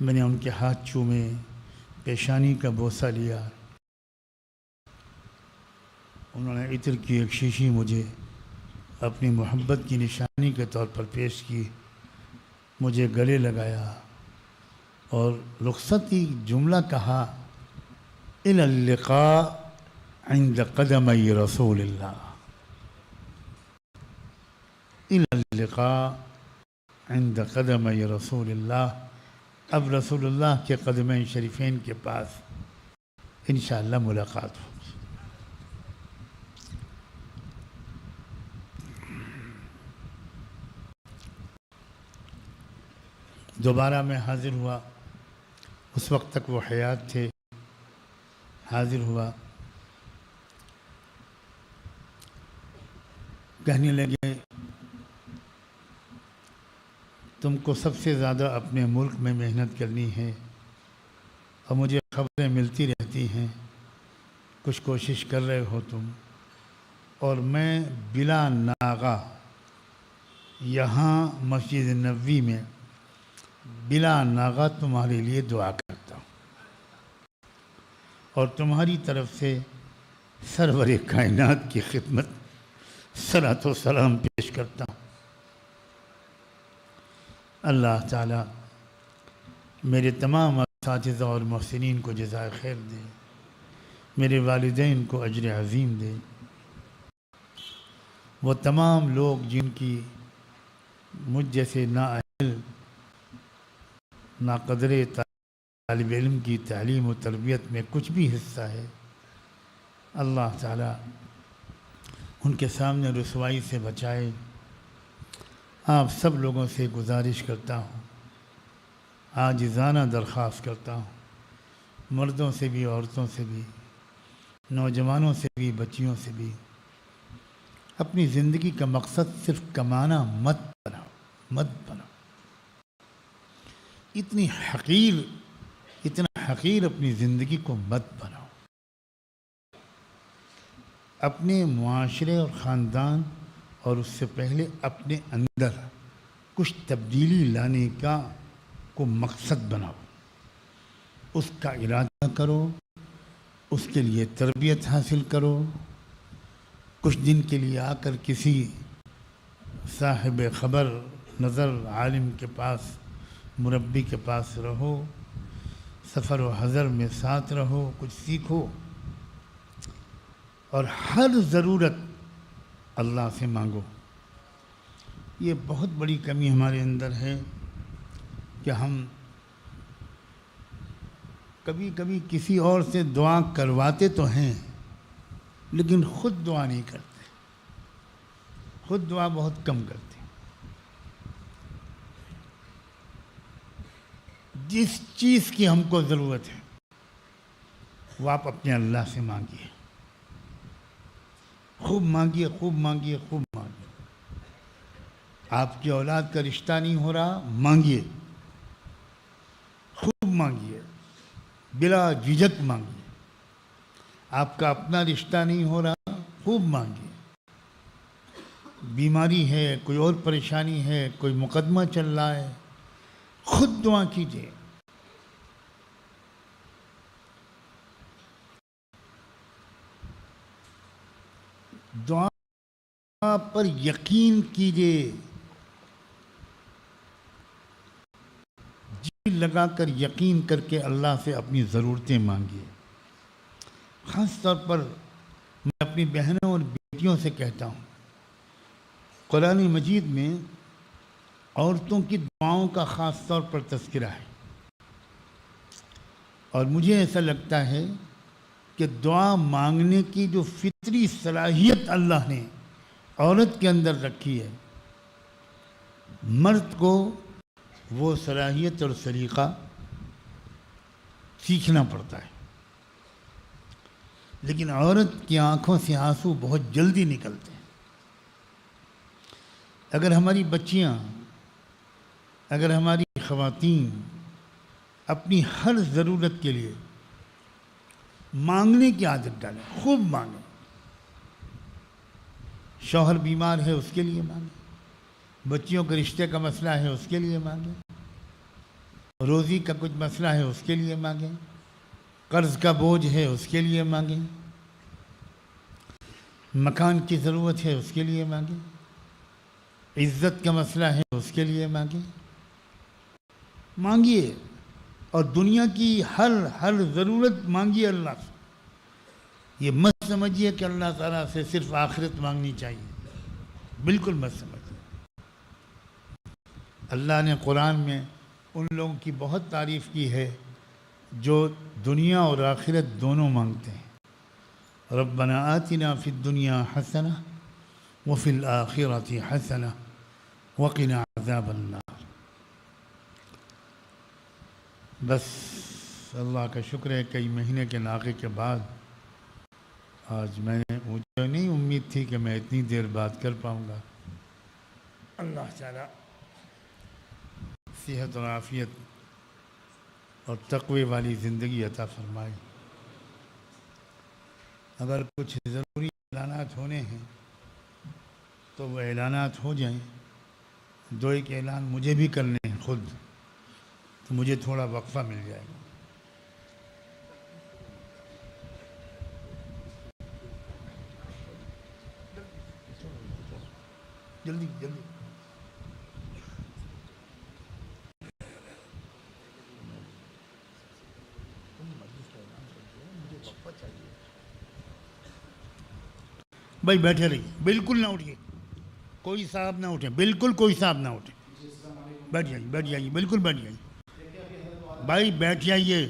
Speaker 1: میں نے ان کے ہاتھ چومے، پیشانی کا بوسہ لیا، انہوں نے عطر کی ایک شیشی مجھے اپنی محبت کی نشانی کے طور پر پیش کی، مجھے گلے لگایا اور رخصتی جملہ کہا الی اللقاء عند قدمی رسول اللہ، الی اللقاء عند قدمی رسول اللہ، اب رسول اللہ کے قدمین شریفین کے پاس انشاءاللہ ملاقات ہوگی۔ دوبارہ میں حاضر ہوا، اس وقت تک وہ حیات تھے، حاضر ہوا، کہنے لگے تم کو سب سے زیادہ اپنے ملک میں محنت کرنی ہے اور مجھے خبریں ملتی رہتی ہیں، کچھ کوشش کر رہے ہو تم، اور میں بلا ناغہ یہاں مسجد نبوی میں بلا ناغہ تمہارے لیے دعا کرتا ہوں اور تمہاری طرف سے سرور کائنات کی خدمت صلاۃ و سلام پیش کرتا ہوں۔ اللہ تعالیٰ میرے تمام اساتذہ اور محسنین کو جزائے خیر دے، میرے والدین کو اجر عظیم دے، وہ تمام لوگ جن کی مجھ جیسے نااہل ناقدر طالب علم کی تعلیم و تربیت میں کچھ بھی حصہ ہے، اللہ تعالیٰ ان کے سامنے رسوائی سے بچائے۔ آپ سب لوگوں سے گزارش کرتا ہوں، عاجزانہ درخواست کرتا ہوں، مردوں سے بھی عورتوں سے بھی، نوجوانوں سے بھی بچیوں سے بھی، اپنی زندگی کا مقصد صرف کمانا مت بناؤ، اتنا حقیر اپنی زندگی کو مت بناؤ۔ اپنے معاشرے اور خاندان اور اس سے پہلے اپنے اندر کچھ تبدیلی لانے کا کو مقصد بناؤ، اس کا ارادہ کرو، اس کے لیے تربیت حاصل کرو، کچھ دن کے لیے آ کر کسی صاحب خبر نظر عالم کے پاس، مربی کے پاس رہو، سفر و حضر میں ساتھ رہو، کچھ سیکھو، اور ہر ضرورت اللہ سے مانگو۔ یہ بہت بڑی کمی ہمارے اندر ہے کہ ہم کبھی کبھی کسی اور سے دعا کرواتے تو ہیں لیکن خود دعا نہیں کرتے، خود دعا بہت کم کرتے۔ جس چیز کی ہم کو ضرورت ہے وہ آپ اپنے اللہ سے مانگیے، خوب مانگیے، خوب مانگیے، خوب مانگیے۔ آپ کی اولاد کا رشتہ نہیں ہو رہا، مانگیے، خوب مانگیے، بلا جھجک مانگیے۔ آپ کا اپنا رشتہ نہیں ہو رہا، خوب مانگیے۔ بیماری ہے، کوئی اور پریشانی ہے، کوئی مقدمہ چل رہا ہے، خود دعا کیجیے. دعا پر یقین کیجیے. جی لگا کر یقین کر کے اللہ سے اپنی ضرورتیں مانگیے. خاص طور پر میں اپنی بہنوں اور بیٹیوں سے کہتا ہوں، قرآن مجید میں عورتوں کی دعاؤں کا خاص طور پر تذکرہ ہے، اور مجھے ایسا لگتا ہے کہ دعا مانگنے کی جو فطری صلاحیت اللہ نے عورت کے اندر رکھی ہے، مرد کو وہ صلاحیت اور سلیقہ سیکھنا پڑتا ہے. لیکن عورت کی آنکھوں سے آنسو بہت جلدی نکلتے ہیں. اگر ہماری بچیاں، اگر ہماری خواتین اپنی ہر ضرورت کے لیے مانگنے کی عادت ڈالیں، خوب مانگیں. شوہر بیمار ہے اس کے لیے مانگیں، بچیوں کے رشتے کا مسئلہ ہے اس کے لیے مانگیں، روزی کا کچھ مسئلہ ہے اس کے لیے مانگیں، قرض کا بوجھ ہے اس کے لیے مانگیں، مکان کی ضرورت ہے اس کے لیے مانگیں، عزت کا مسئلہ ہے اس کے لیے مانگیں. مانگیے، اور دنیا کی ہر ضرورت مانگیے اللہ سے. یہ مت سمجھیے کہ اللہ تعالیٰ سے صرف آخرت مانگنی چاہیے، بالکل مت سمجھیے. اللہ نے قرآن میں ان لوگوں کی بہت تعریف کی ہے جو دنیا اور آخرت دونوں مانگتے ہیں. ربنا آتنا فی الدنیا حسنہ وفی الآخرۃ حسنہ وقنا عذاب النار. بس اللہ کا شکر ہے، کئی مہینے کے ناغے کے بعد آج مجھے نہیں امید تھی کہ میں اتنی دیر بات کر پاؤں گا. اللہ تعالیٰ صحت اور عافیت اور تقوی والی زندگی عطا فرمائے. اگر کچھ ضروری اعلانات ہونے ہیں تو وہ اعلانات ہو جائیں. دو ایک اعلان مجھے بھی کرنے ہیں خود، تو مجھے تھوڑا وقفہ مل جائے گا. جلدی جلدی. بھائی بیٹھے رہیے، بالکل نہ اٹھیے، کوئی صاحب نہ اٹھیں، بالکل کوئی صاحب نہ اٹھیں. بیٹھ جائیے، بیٹھ جائیے، بالکل بیٹھ جائیے. بھائی بیٹھ جائیے.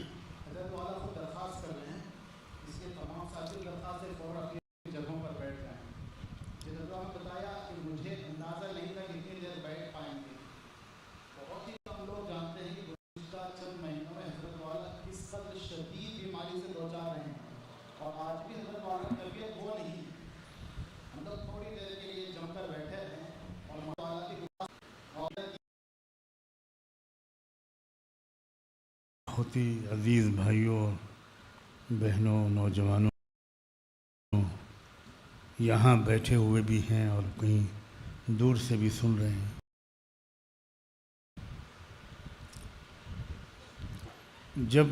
Speaker 1: بہت ہی عزیز بھائیوں، بہنوں، نوجوانوں یہاں بیٹھے ہوئے بھی ہیں اور کہیں دور سے بھی سن رہے ہیں. جب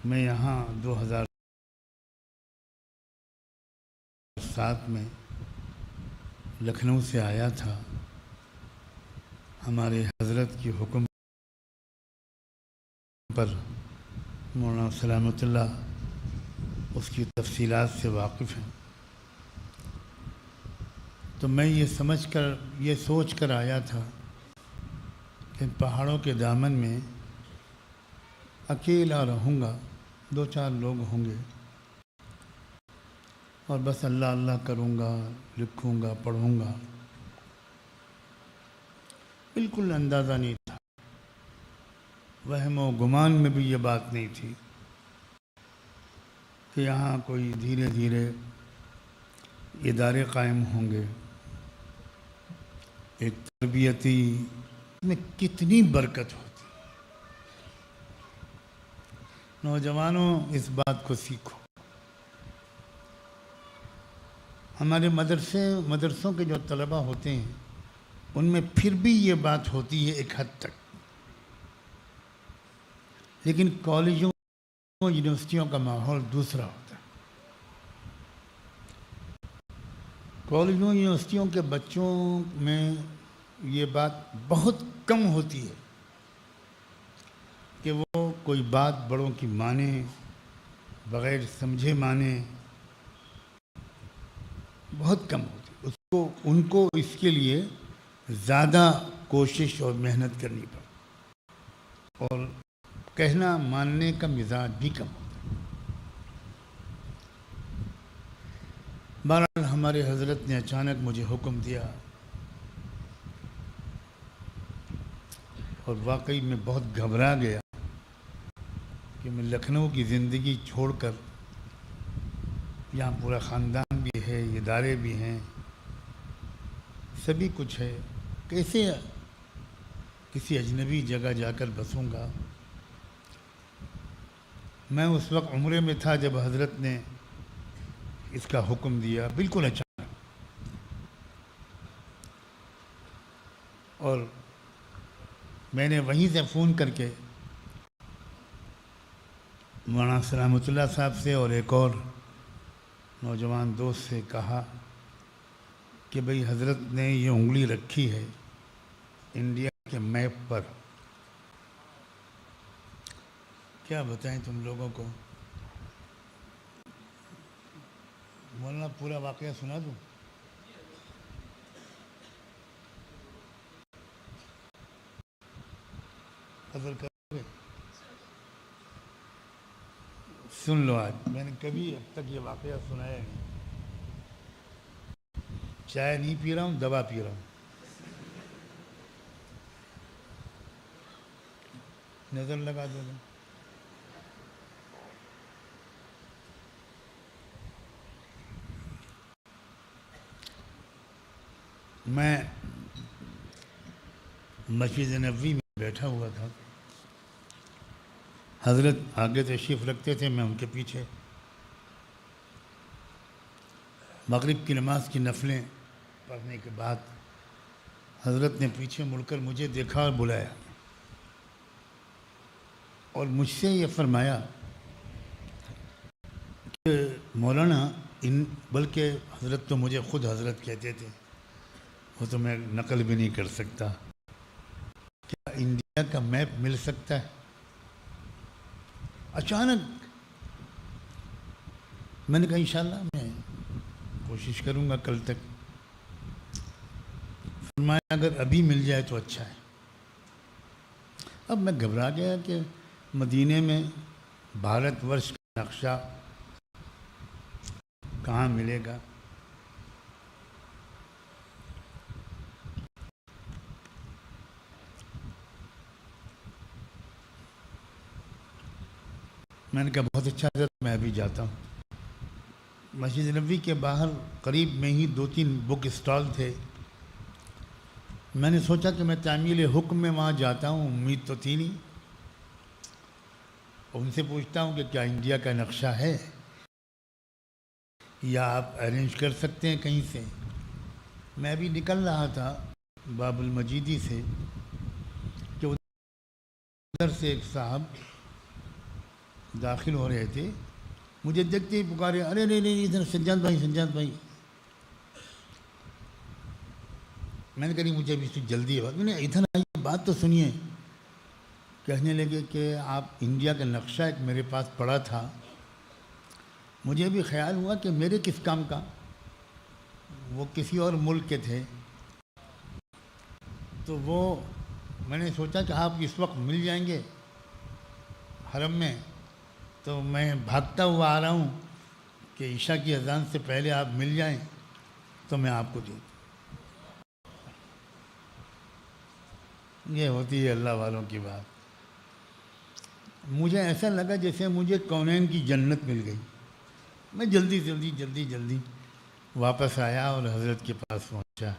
Speaker 1: میں یہاں 2007 میں لکھنؤ سے آیا تھا، ہمارے حضرت کی حکم پر مولانا سلامت اللہ اس کی تفصیلات سے واقف ہیں. تو میں یہ سوچ کر آیا تھا کہ پہاڑوں کے دامن میں اکیلا رہوں گا، 2-4 لوگ ہوں گے، اور بس اللہ اللہ کروں گا، لکھوں گا، پڑھوں گا. بالکل اندازہ نہیں تھا، وہم و گمان میں بھی یہ بات نہیں تھی کہ یہاں کوئی دھیرے دھیرے ادارے قائم ہوں گے. ایک تربیتی میں کتنی برکت ہوتی. نوجوانوں اس بات کو سیکھو. ہمارے مدرسوں کے جو طلبہ ہوتے ہیں ان میں پھر بھی یہ بات ہوتی ہے ایک حد تک لیکن کالجوں یونیورسٹیوں کا ماحول دوسرا ہوتا ہے. کالجوں یونیورسٹیوں کے بچوں میں یہ بات بہت کم ہوتی ہے کہ وہ کوئی بات بڑوں کی مانیں، بغیر سمجھے مانیں. بہت کم ہوتی ہے. ان کو اس کے لیے زیادہ کوشش اور محنت کرنی پڑتی، اور کہنا ماننے کا مزاج بھی کم ہوتا ہے. بہرحال ہمارے حضرت نے اچانک مجھے حکم دیا، اور واقعی میں بہت گھبرا گیا کہ میں لکھنؤ کی زندگی چھوڑ کر، یہاں پورا خاندان بھی ہے، ادارے بھی ہیں، سبھی کچھ ہے، کیسے کسی اجنبی جگہ جا کر بسوں گا. میں اس وقت عمرے میں تھا جب حضرت نے اس کا حکم دیا، بالکل اچانک. اور میں نے وہیں سے فون کر کے مولانا سلامت اللہ صاحب سے اور ایک اور نوجوان دوست سے کہا کہ بھئی حضرت نے یہ انگلی رکھی ہے انڈیا کے میپ پر. کیا بتائیں تم لوگوں کو. مولانا پورا واقعہ سنا دوں؟ فضل کرو گے؟ سن لو. آج میں نے کبھی اب تک یہ واقعہ سنایا نہیں. چائے نہیں پی رہا ہوں، دوا پی رہا ہوں. نظر لگا دو گے. میں مسجد نبوی میں بیٹھا ہوا تھا. حضرت آگے تشریف رکھتے تھے، میں ان کے پیچھے. مغرب کی نماز کی نفلیں پڑھنے کے بعد حضرت نے پیچھے مڑ کر مجھے دیکھا اور بلایا، اور مجھ سے یہ فرمایا کہ مولانا بلکہ حضرت تو مجھے خود حضرت کہتے تھے، وہ تو میں نقل بھی نہیں کر سکتا، کیا انڈیا کا میپ مل سکتا ہے؟ اچانک میں نے کہا انشاءاللہ میں کوشش کروں گا کل تک. فرمایا اگر ابھی مل جائے تو اچھا ہے. اب میں گھبرا گیا کہ مدینے میں بھارت ورش کا نقشہ کہاں ملے گا. میں نے کہا بہت اچھا حضرت، میں ابھی جاتا ہوں. مسجد نبوی کے باہر قریب میں ہی 2-3 بک اسٹال تھے. میں نے سوچا کہ میں تعمیل حکم میں وہاں جاتا ہوں، امید تو تھی نہیں. ان سے پوچھتا ہوں کہ کیا انڈیا کا نقشہ ہے یا آپ ارینج کر سکتے ہیں کہیں سے. میں ابھی نکل رہا تھا باب المجیدی سے کہ ادھر سے ایک صاحب داخل ہو رہے تھے. مجھے دیکھتے ہی پکارے، ارے نہیں نہیں ادھر سجاد بھائی، سجاد بھائی. میں نے کہا نہیں مجھے ابھی سے جلدی ہے. میں نے ادھر آئیے بات تو سنیے. کہنے لگے کہ آپ انڈیا کا نقشہ ایک میرے پاس پڑا تھا، مجھے بھی خیال ہوا کہ میرے کس کام کا، وہ کسی اور ملک کے تھے. تو وہ میں نے سوچا کہ آپ اس وقت مل جائیں گے حرم میں، تو میں بھاگتا ہوا آ رہا ہوں کہ عشاء کی اذان سے پہلے آپ مل جائیں تو میں آپ کو دوں. یہ ہوتی ہے اللہ والوں کی بات. مجھے ایسا لگا جیسے مجھے کونین کی جنت مل گئی. میں جلدی واپس آیا اور حضرت کے پاس پہنچا،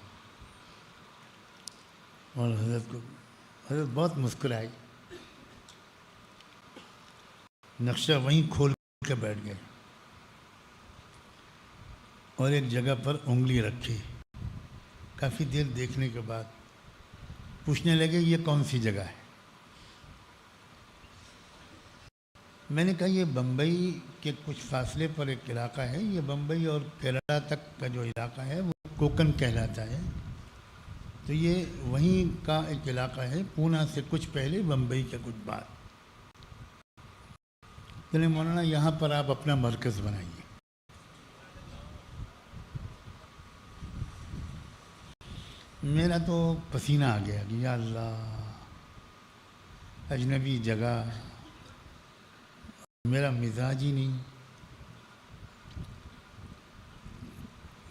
Speaker 1: اور حضرت بہت مسکرائی. نقشہ وہیں کھول کے بیٹھ گئے اور ایک جگہ پر انگلی رکھی. کافی دیر دیکھنے کے بعد پوچھنے لگے یہ کون سی جگہ ہے. میں نے کہا یہ بمبئی کے کچھ فاصلے پر ایک علاقہ ہے، یہ بمبئی اور کیرلا تک کا جو علاقہ ہے وہ کوکن کہلاتا ہے، تو یہ وہیں کا ایک علاقہ ہے، پونا سے کچھ پہلے، بمبئی کے کچھ بعد۔ چلے مولانا یہاں پر آپ اپنا مرکز بنائیے۔ میرا تو پسینہ آ گیا کہ یا اللہ، اجنبی جگہ، میرا مزاج ہی نہیں،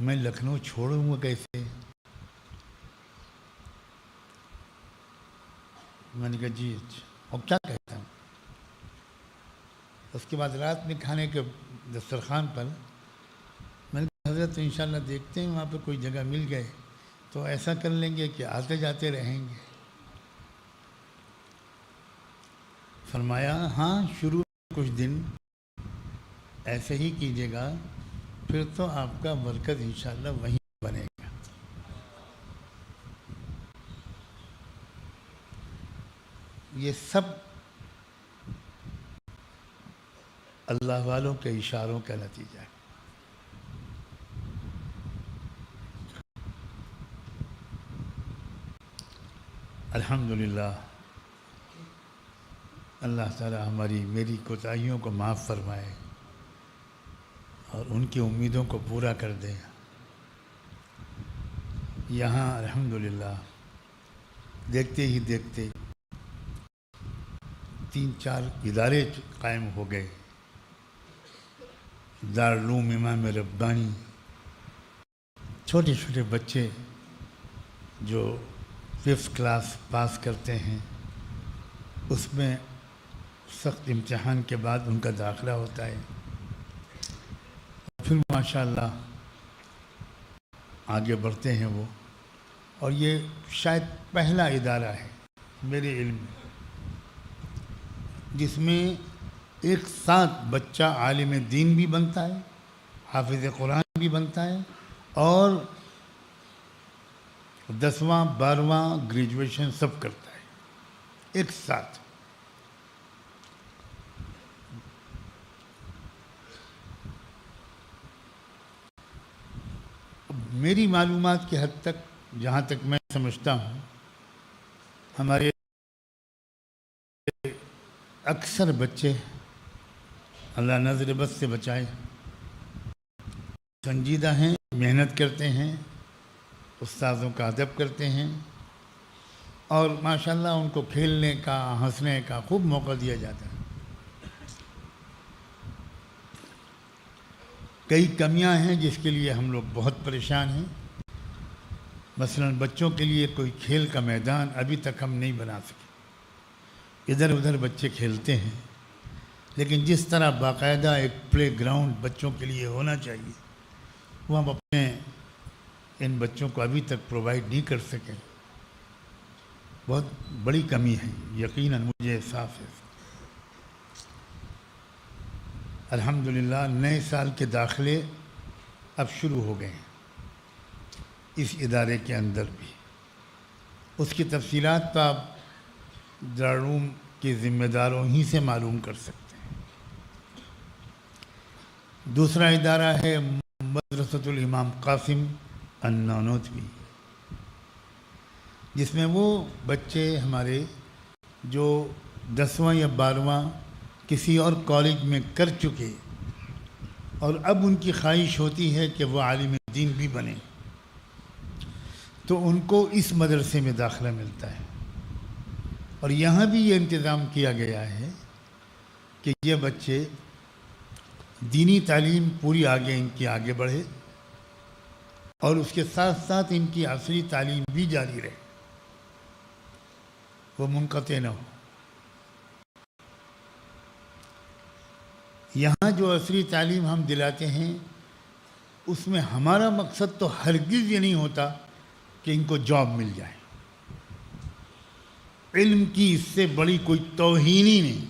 Speaker 1: میں لکھنؤ چھوڑوں گا کیسے؟ میں نے کہا جی اچھا، اور کیا کہتا ہوں؟ اس کے بعد رات میں کھانے کے دسترخوان پر میں نے کہا حضرت انشاءاللہ دیکھتے ہیں وہاں پہ کوئی جگہ مل گئے تو ایسا کر لیں گے کہ آتے جاتے رہیں گے۔ فرمایا ہاں شروع کچھ دن ایسے ہی کیجیے گا، پھر تو آپ کا مرکز انشاءاللہ وہیں بنے گا۔ یہ سب اللہ والوں کے اشاروں کا نتیجہ ہے۔ الحمدللہ اللہ تعالی ہماری میری کوتاہیوں کو معاف فرمائے اور ان کی امیدوں کو پورا کر دے۔ یہاں الحمدللہ دیکھتے ہی دیکھتے 3-4 ادارے قائم ہو گئے، دارالعلوم امام ربانی، چھوٹے چھوٹے بچے جو 5th کلاس پاس کرتے ہیں اس میں سخت امتحان کے بعد ان کا داخلہ ہوتا ہے، پھر ماشاءاللہ آگے بڑھتے ہیں وہ، اور یہ شاید پہلا ادارہ ہے میرے علم میں جس میں ایک ساتھ بچہ عالم دین بھی بنتا ہے، حافظ قرآن بھی بنتا ہے، اور 10واں 12واں گریجویشن سب کرتا ہے ایک ساتھ۔ میری معلومات کی حد تک جہاں تک میں سمجھتا ہوں، ہمارے اکثر بچے اللہ نظر بد سے بچائے سنجیدہ ہیں، محنت کرتے ہیں، استاذوں کا ادب کرتے ہیں، اور ماشاءاللہ ان کو کھیلنے کا ہنسنے کا خوب موقع دیا جاتا ہے۔ کئی کمیاں ہیں جس کے لیے ہم لوگ بہت پریشان ہیں، مثلا بچوں کے لیے کوئی کھیل کا میدان ابھی تک ہم نہیں بنا سکے، ادھر ادھر بچے کھیلتے ہیں، لیکن جس طرح باقاعدہ ایک پلے گراؤنڈ بچوں کے لیے ہونا چاہیے وہ ہم اپنے ان بچوں کو ابھی تک پرووائڈ نہیں کر سکے، بہت بڑی کمی ہے، یقیناً مجھے احساس ہے۔ الحمدللہ نئے سال کے داخلے اب شروع ہو گئے ہیں اس ادارے کے اندر بھی، اس کی تفصیلات تو آپ دارالعلوم کے ذمہ داروں ہی سے معلوم کر سکتے ہیں۔ دوسرا ادارہ ہے مدرسۃ الامام قاسم النانوتوی، جس میں وہ بچے ہمارے جو 10واں یا 12واں کسی اور کالج میں کر چکے اور اب ان کی خواہش ہوتی ہے کہ وہ عالم دین بھی بنے، تو ان کو اس مدرسے میں داخلہ ملتا ہے، اور یہاں بھی یہ انتظام کیا گیا ہے کہ یہ بچے دینی تعلیم پوری ان کی آگے بڑھے، اور اس کے ساتھ ساتھ ان کی عصری تعلیم بھی جاری رہے، وہ منقطع نہ ہو۔ یہاں جو عصری تعلیم ہم دلاتے ہیں اس میں ہمارا مقصد تو ہرگز یہ نہیں ہوتا کہ ان کو جاب مل جائے، علم کی اس سے بڑی کوئی توہین ہی نہیں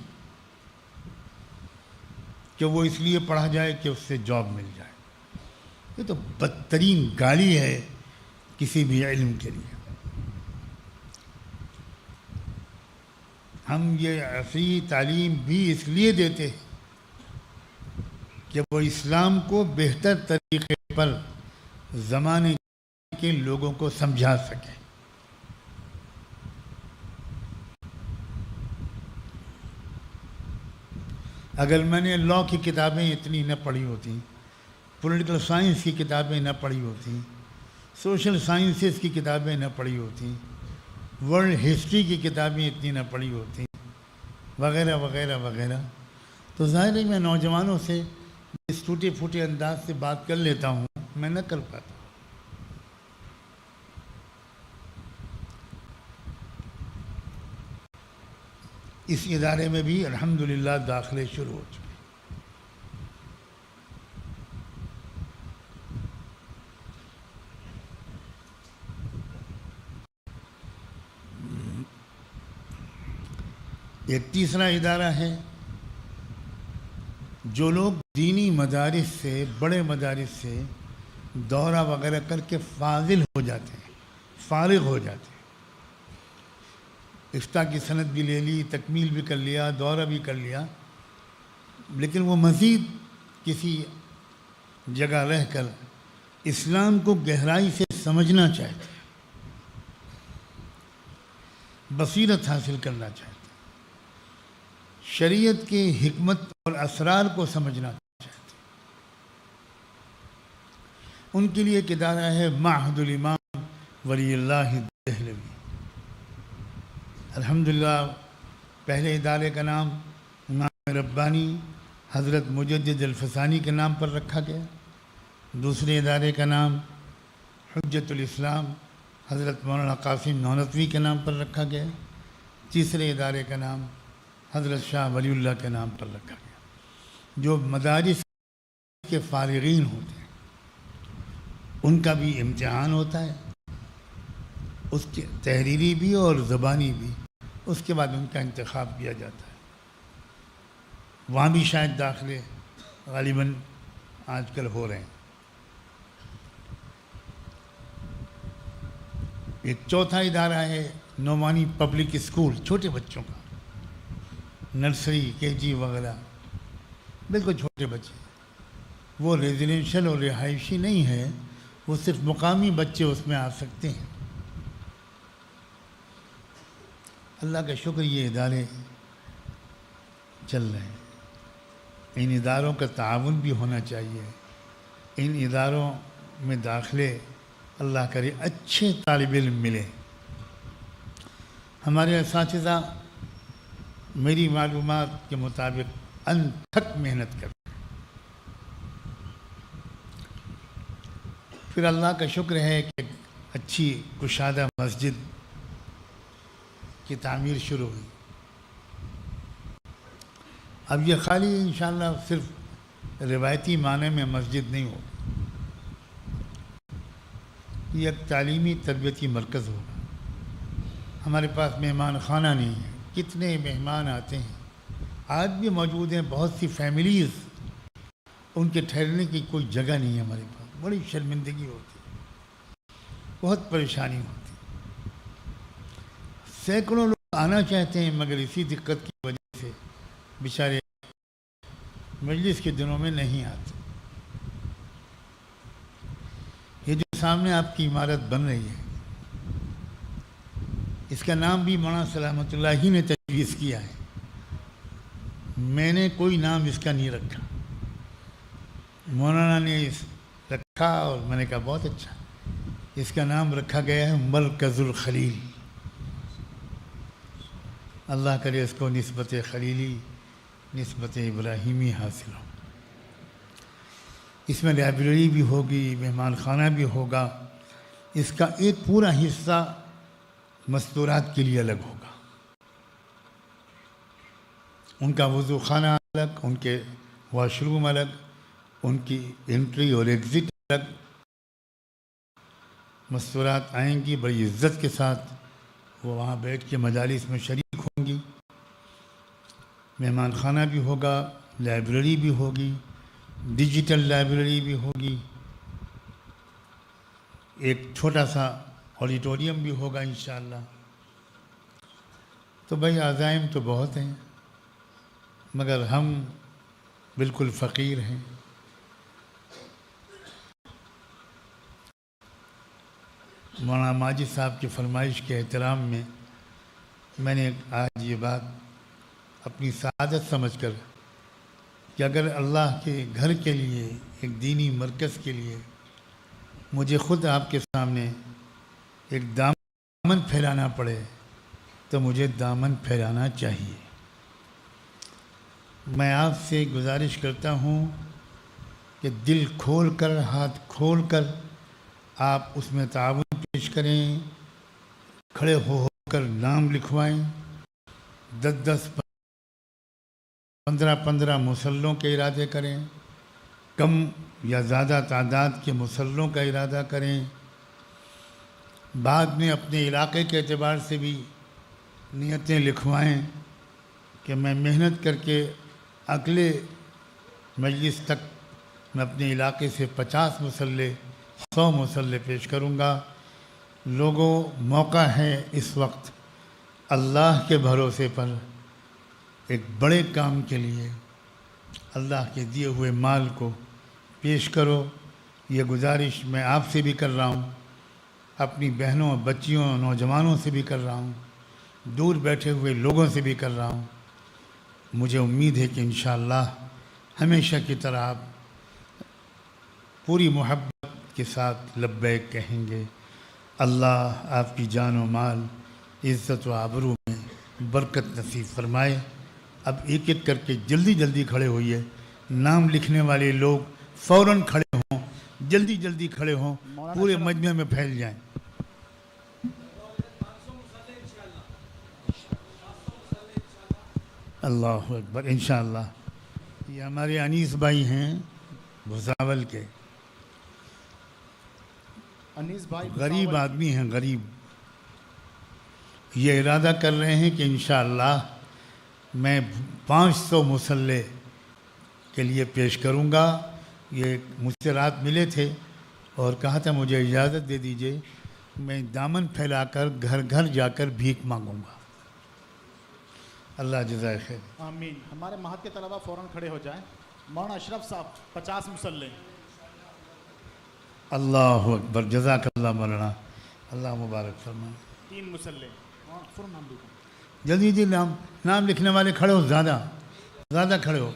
Speaker 1: کہ وہ اس لیے پڑھا جائے کہ اس سے جاب مل جائے، یہ تو بدترین گالی ہے کسی بھی علم کے لیے۔ ہم یہ عصری تعلیم بھی اس لیے دیتے ہیں کہ وہ اسلام کو بہتر طریقے پر زمانے کے لوگوں کو سمجھا سکیں۔ اگر میں نے لاء کی کتابیں اتنی نہ پڑھی ہوتی، پولیٹیکل سائنس کی کتابیں نہ پڑھی ہوتی، سوشل سائنسز کی کتابیں نہ پڑھی ہوتی، ورلڈ ہسٹری کی کتابیں اتنی نہ پڑھی ہوتی، وغیرہ وغیرہ وغیرہ، تو ظاہر ہے میں نوجوانوں سے اس ٹوٹے پھوٹے انداز سے بات کر لیتا ہوں، میں نہ کر پاتا۔ اس ادارے میں بھی الحمدللہ داخلے شروع ہو چکے۔ ایک تیسرا ادارہ ہے، جو لوگ دینی مدارس سے، بڑے مدارس سے دورہ وغیرہ کر کے فاضل ہو جاتے ہیں، فارغ ہو جاتے ہیں، افتاء کی سند بھی لے لی، تکمیل بھی کر لیا، دورہ بھی کر لیا، لیکن وہ مزید کسی جگہ رہ کر اسلام کو گہرائی سے سمجھنا چاہتے ہیں، بصیرت حاصل کرنا چاہتے ہیں، شریعت کی حکمت اور اسرار کو سمجھنا چاہتے ہیں۔ ان کے لیے ایک ادارہ ہے معہد الامام ولی اللہ دہلوی۔ الحمدللہ پہلے ادارے کا نام امام ربانی حضرت مجدد الفسانی کے نام پر رکھا گیا، دوسرے ادارے کا نام حجت الاسلام حضرت مولانا قاسم نانوتوی کے نام پر رکھا گیا، تیسرے ادارے کا نام حضرت شاہ ولی اللہ کے نام پر رکھا گیا۔ جو مدارس کے فارغین ہوتے ہیں ان کا بھی امتحان ہوتا ہے، اس کے تحریری بھی اور زبانی بھی، اس کے بعد ان کا انتخاب کیا جاتا ہے۔ وہاں بھی شاید داخلے غالباً آج کل ہو رہے ہیں۔ ایک چوتھا ادارہ ہے نعمانی پبلک اسکول، چھوٹے بچوں کا، نرسری کے جی وغیرہ، بالکل چھوٹے بچے، وہ ریزیڈینشل اور رہائشی نہیں ہے، وہ صرف مقامی بچے اس میں آ سکتے ہیں۔ اللہ کا شکر یہ ادارے چل رہے ہیں۔ ان اداروں کا تعاون بھی ہونا چاہیے، ان اداروں میں داخلے اللہ کرے اچھے طالب علم ملے۔ ہمارے اساتذہ میری معلومات کے مطابق انتھک محنت کرتے ہیں۔ پھر اللہ کا شکر ہے کہ اچھی کشادہ مسجد کی تعمیر شروع ہوئی۔ اب یہ خالی انشاءاللہ صرف روایتی معنی میں مسجد نہیں ہوگی، یہ ایک تعلیمی تربیتی مرکز ہوگا۔ ہمارے پاس مہمان خانہ نہیں ہے، کتنے مہمان آتے ہیں، آج بھی موجود ہیں، بہت سی فیملیز، ان کے ٹھہرنے کی کوئی جگہ نہیں ہے ہمارے پاس، بڑی شرمندگی ہوتی ہے، بہت پریشانی ہوتی ہے۔ سینکڑوں لوگ آنا چاہتے ہیں مگر اسی دقت کی وجہ سے بیچارے مجلس کے دنوں میں نہیں آتے۔ یہ جو سامنے آپ کی عمارت بن رہی ہے، اس کا نام بھی مولانا سلامت اللہ ہی نے تجویز کیا ہے، میں نے کوئی نام اس کا نہیں رکھا، مولانا نے رکھا اور میں نے کہا بہت اچھا، اس کا نام رکھا گیا ہے مرکز الخلیل۔ اللہ کرے اس کو نسبت خلیلی، نسبت ابراہیمی حاصل ہو۔ اس میں لائبریری بھی ہوگی، مہمان خانہ بھی ہوگا، اس کا ایک پورا حصہ مستورات کے لیے الگ ہوگا، ان کا وضو خانہ الگ، ان کے واش روم الگ، ان کی انٹری اور ایگزٹ الگ، مستورات آئیں گی بڑی عزت کے ساتھ، وہ وہاں بیٹھ کے مجالس میں شریک ہوں گی، مہمان خانہ بھی ہوگا، لائبریری بھی ہوگی، ڈیجیٹل لائبریری بھی ہوگی، ایک چھوٹا سا آڈیٹوریم بھی ہوگا انشاءاللہ۔ تو بھائی عزائم تو بہت ہیں، مگر ہم بالکل فقیر ہیں۔ مولانا ماجد صاحب کی فرمائش کے احترام میں میں نے آج یہ بات اپنی سعادت سمجھ کر کہ اگر اللہ کے گھر کے لیے، ایک دینی مرکز کے لیے مجھے خود آپ کے سامنے ایک دامن پھیلانا پڑے تو مجھے دامن پھیلانا چاہیے۔ میں آپ سے گزارش کرتا ہوں کہ دل کھول کر، ہاتھ کھول کر آپ اس میں تعاون پیش کریں، کھڑے ہو کر نام لکھوائیں، 10 15 مسلوں کے ارادے کریں، کم یا زیادہ تعداد کے مسلوں کا ارادہ کریں، بعد میں اپنے علاقے کے اعتبار سے بھی نیتیں لکھوائیں کہ میں محنت کر کے اگلے مجلس تک میں اپنے علاقے سے 50 مسلے، 100 مسلے پیش کروں گا۔ لوگوں، موقع ہے اس وقت اللہ کے بھروسے پر ایک بڑے کام کے لیے اللہ کے دیے ہوئے مال کو پیش کرو۔ یہ گزارش میں آپ سے بھی کر رہا ہوں، اپنی بہنوں، بچیوں، نوجوانوں سے بھی کر رہا ہوں، دور بیٹھے ہوئے لوگوں سے بھی کر رہا ہوں۔ مجھے امید ہے کہ انشاءاللہ ہمیشہ کی طرح آپ پوری محبت کے ساتھ لبیک کہیں گے۔ اللہ آپ کی جان و مال، عزت و آبرو میں برکت نصیب فرمائے۔ اب ایک ایک کر کے جلدی جلدی کھڑے ہوئیے، نام لکھنے والے لوگ فوراً کھڑے ہوں، جلدی جلدی کھڑے ہوں، پورے مجمع میں پھیل جائیں۔ اللہ اکبر، انشاءاللہ۔ یہ ہمارے انیس بھائی ہیں بھساول کے،
Speaker 2: انیس بھائی
Speaker 1: غریب آدمی ہیں، غریب۔ یہ ارادہ کر رہے ہیں کہ انشاءاللہ میں 500 مسلے کے لیے پیش کروں گا۔ یہ مجھ سے رات ملے تھے اور کہا تھا مجھے اجازت دے دیجئے، میں دامن پھیلا کر گھر گھر جا کر بھیک مانگوں گا۔ اللہ جزائے خیر۔
Speaker 2: آمین۔ ہمارے مہد کے طلبہ فوراً کھڑے ہو جائیں۔ مولانا اشرف صاحب 50 مسلے۔
Speaker 1: اللہ اکبر، جزاک اللہ مولانا، اللہ مبارک فرمائے۔
Speaker 2: 3 مسلے۔ فوراً نام لکھو۔
Speaker 1: جلدی جی، نام لکھنے والے کھڑے ہو، زیادہ کھڑے ہو۔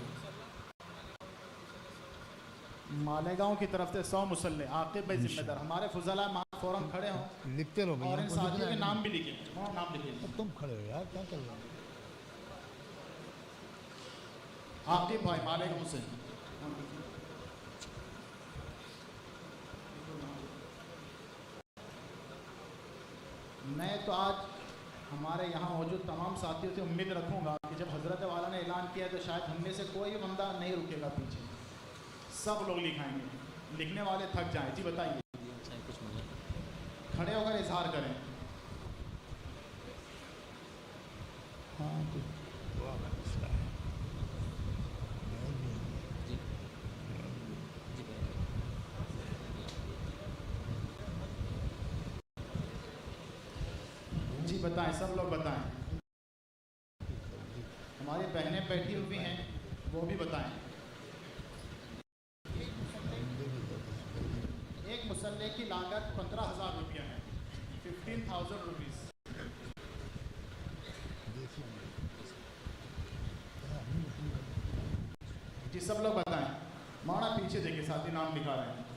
Speaker 2: مالیگاؤں کی طرف سے 100 مسلے۔ عاقب بھائی ذمہ دار، ہمارے فضلاء فوراً کھڑے ہوں
Speaker 1: لکھتے رہو
Speaker 2: اور ان ساتھیوں کے نام بھی لکھیں۔ نام لکھیں۔
Speaker 1: تم کھڑے ہو یار، کیا کر رہے ہو؟
Speaker 2: عاقب بھائی مالیگاؤں سے۔ میں تو آج ہمارے یہاں موجود تمام ساتھیوں سے امید رکھوں گا کہ جب حضرت والا نے اعلان کیا تو شاید ہم میں سے کوئی بندہ نہیں رکے گا پیچھے، سب لوگ لکھائیں گے۔ لکھنے والے تھک جائیں۔ جی بتائیے، کھڑے ہو کر اظہار کریں۔ جی بتائیں، سب لوگ بتائیں۔ ہماری بہنیں بیٹھی ہوئی ہیں، وہ بھی بتائیں۔ ایک مسلح کی لاگت 15,000 روپیہ ہے، 15,000 روپیز۔ جی سب لوگ بتائیں۔ مولانا پیچھے دیکھیں، ساتھی نام لکھا رہے ہیں۔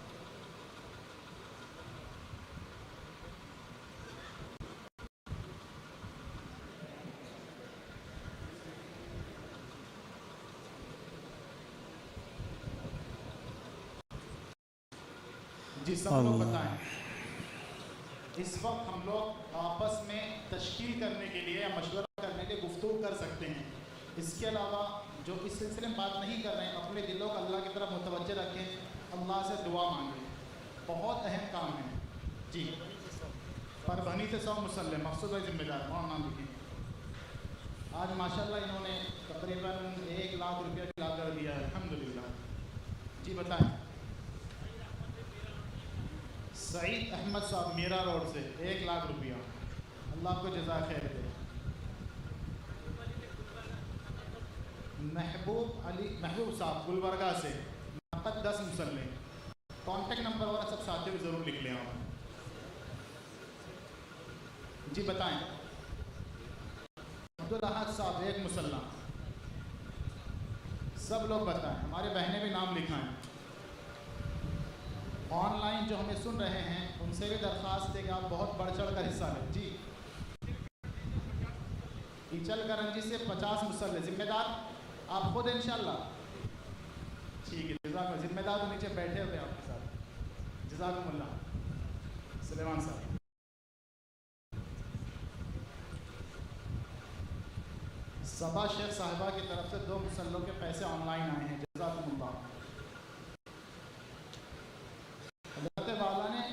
Speaker 2: جی سب لوگ بتائیں۔ اس وقت ہم لوگ آپس میں تشکیل کرنے کے لیے یا مشورہ کرنے کے لیے گفتگو کر سکتے ہیں۔ اس کے علاوہ جو اس سلسلے میں بات نہیں کر رہے ہیں، اپنے دلوں کو اللہ کی طرف متوجہ رکھیں، اللہ سے دعا مانگیں۔ بہت اہم کام ہے۔ جی پربھنی سے 100 مسلح، مقصود بھائی ذمہ دار، وہاں نام لکھیں۔ آج ماشاءاللہ انہوں نے تقریباً 1 لاکھ روپیہ کی لا کر دیا ہے، الحمدللہ۔ جی بتائیں۔ سعید احمد صاحب میرا روڈ سے 1 لاکھ روپیہ، اللہ آپ کو جزائے خیر دے۔ محبوب صاحب گلبرگہ سے نقد 10 مسلے. کانٹیکٹ نمبر وغیرہ سب ساتھیوں کو ضرور لکھ لیں آپ. جی بتائیں. عبدالاحد صاحب 1 مسلح. سب لوگ بتائیں. ہمارے بہنیں بھی نام لکھائیں. آن لائن جو ہمیں سن رہے ہیں ان سے بھی درخواست ہے کہ آپ بہت بڑھ چڑھ کر حصہ لیں. جی ایچل کرنجی سے 50 مسلح. ذمہ دار آپ خود انشاءاللہ. ٹھیک ہے جزاک اللہ. ذمہ دار تو نیچے بیٹھے ہوئے آپ کے ساتھ. جزاکم اللہ. سلیمان صاحب. صبا شیخ صاحبہ کی طرف سے 2 مسلوں کے پیسے آن لائن آئے ہیں. جزاکم اللہ. حضرت والا نے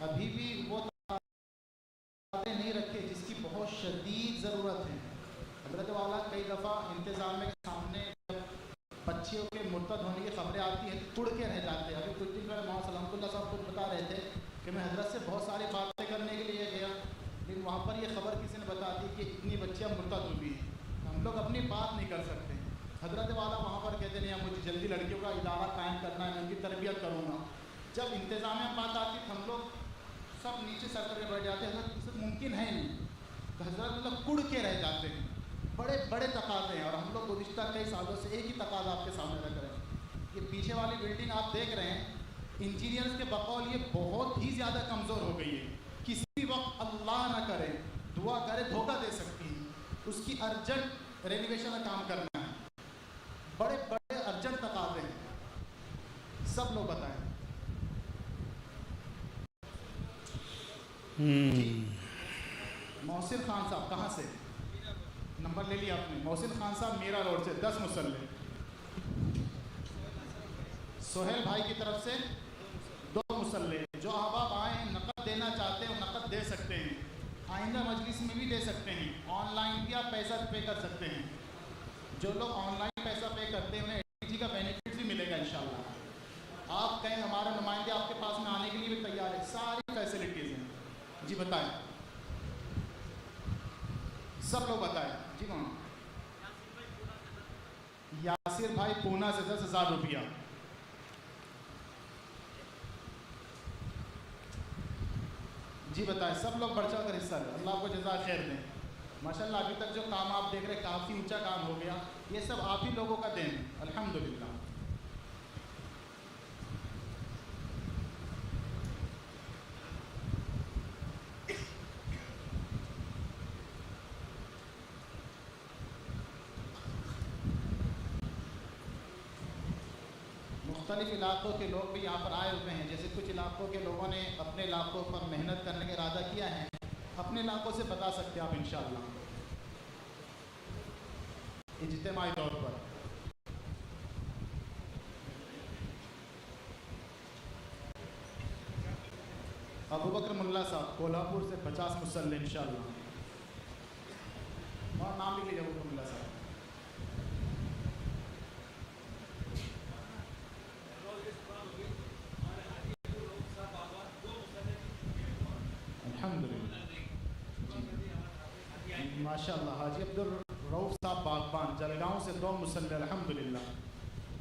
Speaker 2: ابھی بھی وہ باتیں نہیں رکھے جس کی بہت شدید ضرورت ہے. حضرت والا کئی دفعہ انتظامیہ کے سامنے بچیوں کے مرتد ہونے کی خبریں آتی ہیں ٹڑ کے رہ جاتے ہیں. ابھی کچھ دن پہلے محمد سلامت اللہ صاحب خود بتا رہے تھے کہ میں حضرت سے بہت ساری باتیں کرنے کے لیے گیا لیکن وہاں پر یہ خبر کسی نے بتا دی کہ اتنی بچیاں مرتد ہوئی ہیں. ہم لوگ اپنی بات نہیں کر سکتے. حضرت والا وہاں پر کہتے نہیں مجھے جلدی لڑکیوں کا ادارہ قائم کرنا ہے, میں ان کی تربیت کروں گا. جب انتظامیہ بات آتی تو ہم لوگ سب نیچے سر کر کے بیٹھ جاتے ہیں. حضرت اسے ممکن ہے نہیں. تو حضرت مطلب کڑ کے رہ جاتے ہیں. بڑے بڑے تقاضے ہیں اور ہم لوگ گزشتہ کئی سالوں سے ایک ہی تقاضا آپ کے سامنے رکھ رہے ہیں. یہ پیچھے والی بلڈنگ آپ دیکھ رہے ہیں انجینئرز کے بقول یہ بہت ہی زیادہ کمزور ہو گئی ہے. کسی وقت اللہ نہ کرے دعا کرے دھوکہ دے سکتی ہے. اس کی ارجنٹ رینویشن کا کام کرنا ہے. بڑے بڑے ارجنٹ تقاضے ہیں. سب لوگ بتائیں. محسن خان صاحب کہاں سے؟ نمبر لے لیا آپ نے. محسن خان صاحب میرا روڈ سے 10 مسلے. سہیل بھائی کی طرف سے 2 مسلے. جو احباب آئے ہیں نقد دینا چاہتے ہیں وہ نقد دے سکتے ہیں. آئندہ مجلس میں بھی دے سکتے ہیں. آن لائن بھی آپ پیسہ پے کر سکتے ہیں. جو لوگ آن لائن پیسہ پے کرتے ہیں انہیں ATG کا بینیفٹ بھی ملے گا انشاءاللہ. آپ کہیں ہمارے نمائندے آپ کے پاس میں آنے کے لیے بھی تیار ہے. ساری فیسلٹیز ہیں. جی بتائیں. سب لوگ بتائیں. جی کون؟ یاسر بھائی پونا سے 10,000 روپیہ. جی بتائیں. سب لوگ بڑھ چڑھ کر حصہ لیں. اللہ آپ کو جزائے خیر دیں. ماشاءاللہ ابھی تک جو کام آپ دیکھ رہے ہیں کافی اونچا کام ہو گیا. یہ سب آپ ہی لوگوں کا دین ہے الحمدللہ. مختلف علاقوں کے لوگ بھی یہاں پر آئے ہوئے ہیں. جیسے کچھ علاقوں کے لوگوں نے اپنے علاقوں پر محنت کرنے کا ارادہ کیا ہے. اپنے علاقوں سے بتا سکتے ہیں آپ انشاءاللہ اجتماعی طور پر. ابو بکر ملا صاحب کولہاپور سے 50 مسلح انشاءاللہ. اور نام لکھ لیجیے ابو بکر ملا صاحب. ماشاءاللہ. حاجی عبدالرؤف صاحب باغبان جلگاؤں سے 2 مسلح الحمدللہ.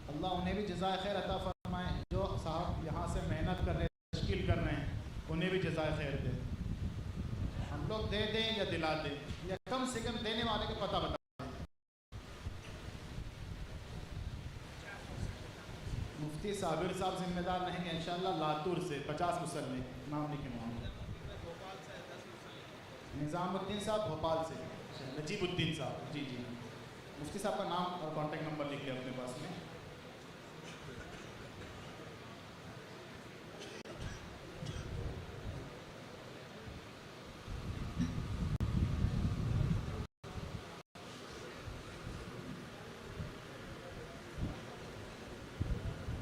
Speaker 2: اللہ انہیں بھی جزائے خیر عطا فرمائے. جو صاحب یہاں سے محنت کر رہے ہیں تشکیل کر رہے ہیں انہیں بھی جزائے خیر دے. ہم لوگ دے دیں یا دلا دیں یا کم سے کم دینے والے کا پتہ بتا. مفتی صابر صاحب ذمہ دار رہیں گے انشاءاللہ. لاتور سے 50 مسلح. نام لکھیں. نظام الدین صاحب بھوپال سے. نجیب الدین صاحب. جی جی. مفتی صاحب کا نام اور کانٹیکٹ نمبر لکھ لیا اپنے پاس میں.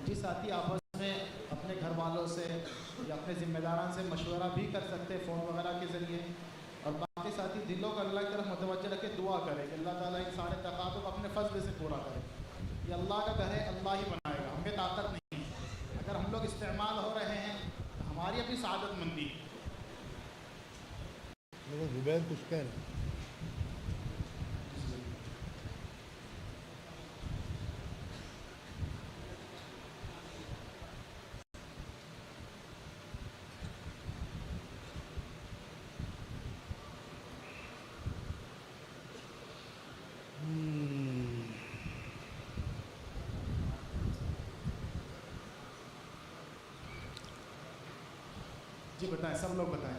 Speaker 2: جی ساتھی آپس میں اپنے گھر والوں سے یا اپنے ذمہ داران سے مشورہ بھی کر سکتے فون وغیرہ کے ذریعے. اور باقی ساتھی دلوں کو اللہ کی طرف متوجہ رکھ کے دعا کرے کہ اللہ تعالیٰ ان سارے تقاضوں کو اپنے فضل سے پورا کرے. یہ اللہ کا گھر ہے, اللہ ہی بنائے گا. ہمیں طاقت نہیں ہے. اگر ہم لوگ استعمال ہو رہے ہیں تو ہماری اپنی سعادت مندی.
Speaker 1: زبیر کچھ کہہ رہے.
Speaker 2: جی بتائیں، سب لوگ بتائیں.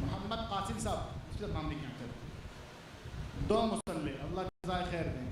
Speaker 2: محمد قاسم صاحب اس کا نام لکھیں. 2 مصلی، اللہ جزائے خیر دیں.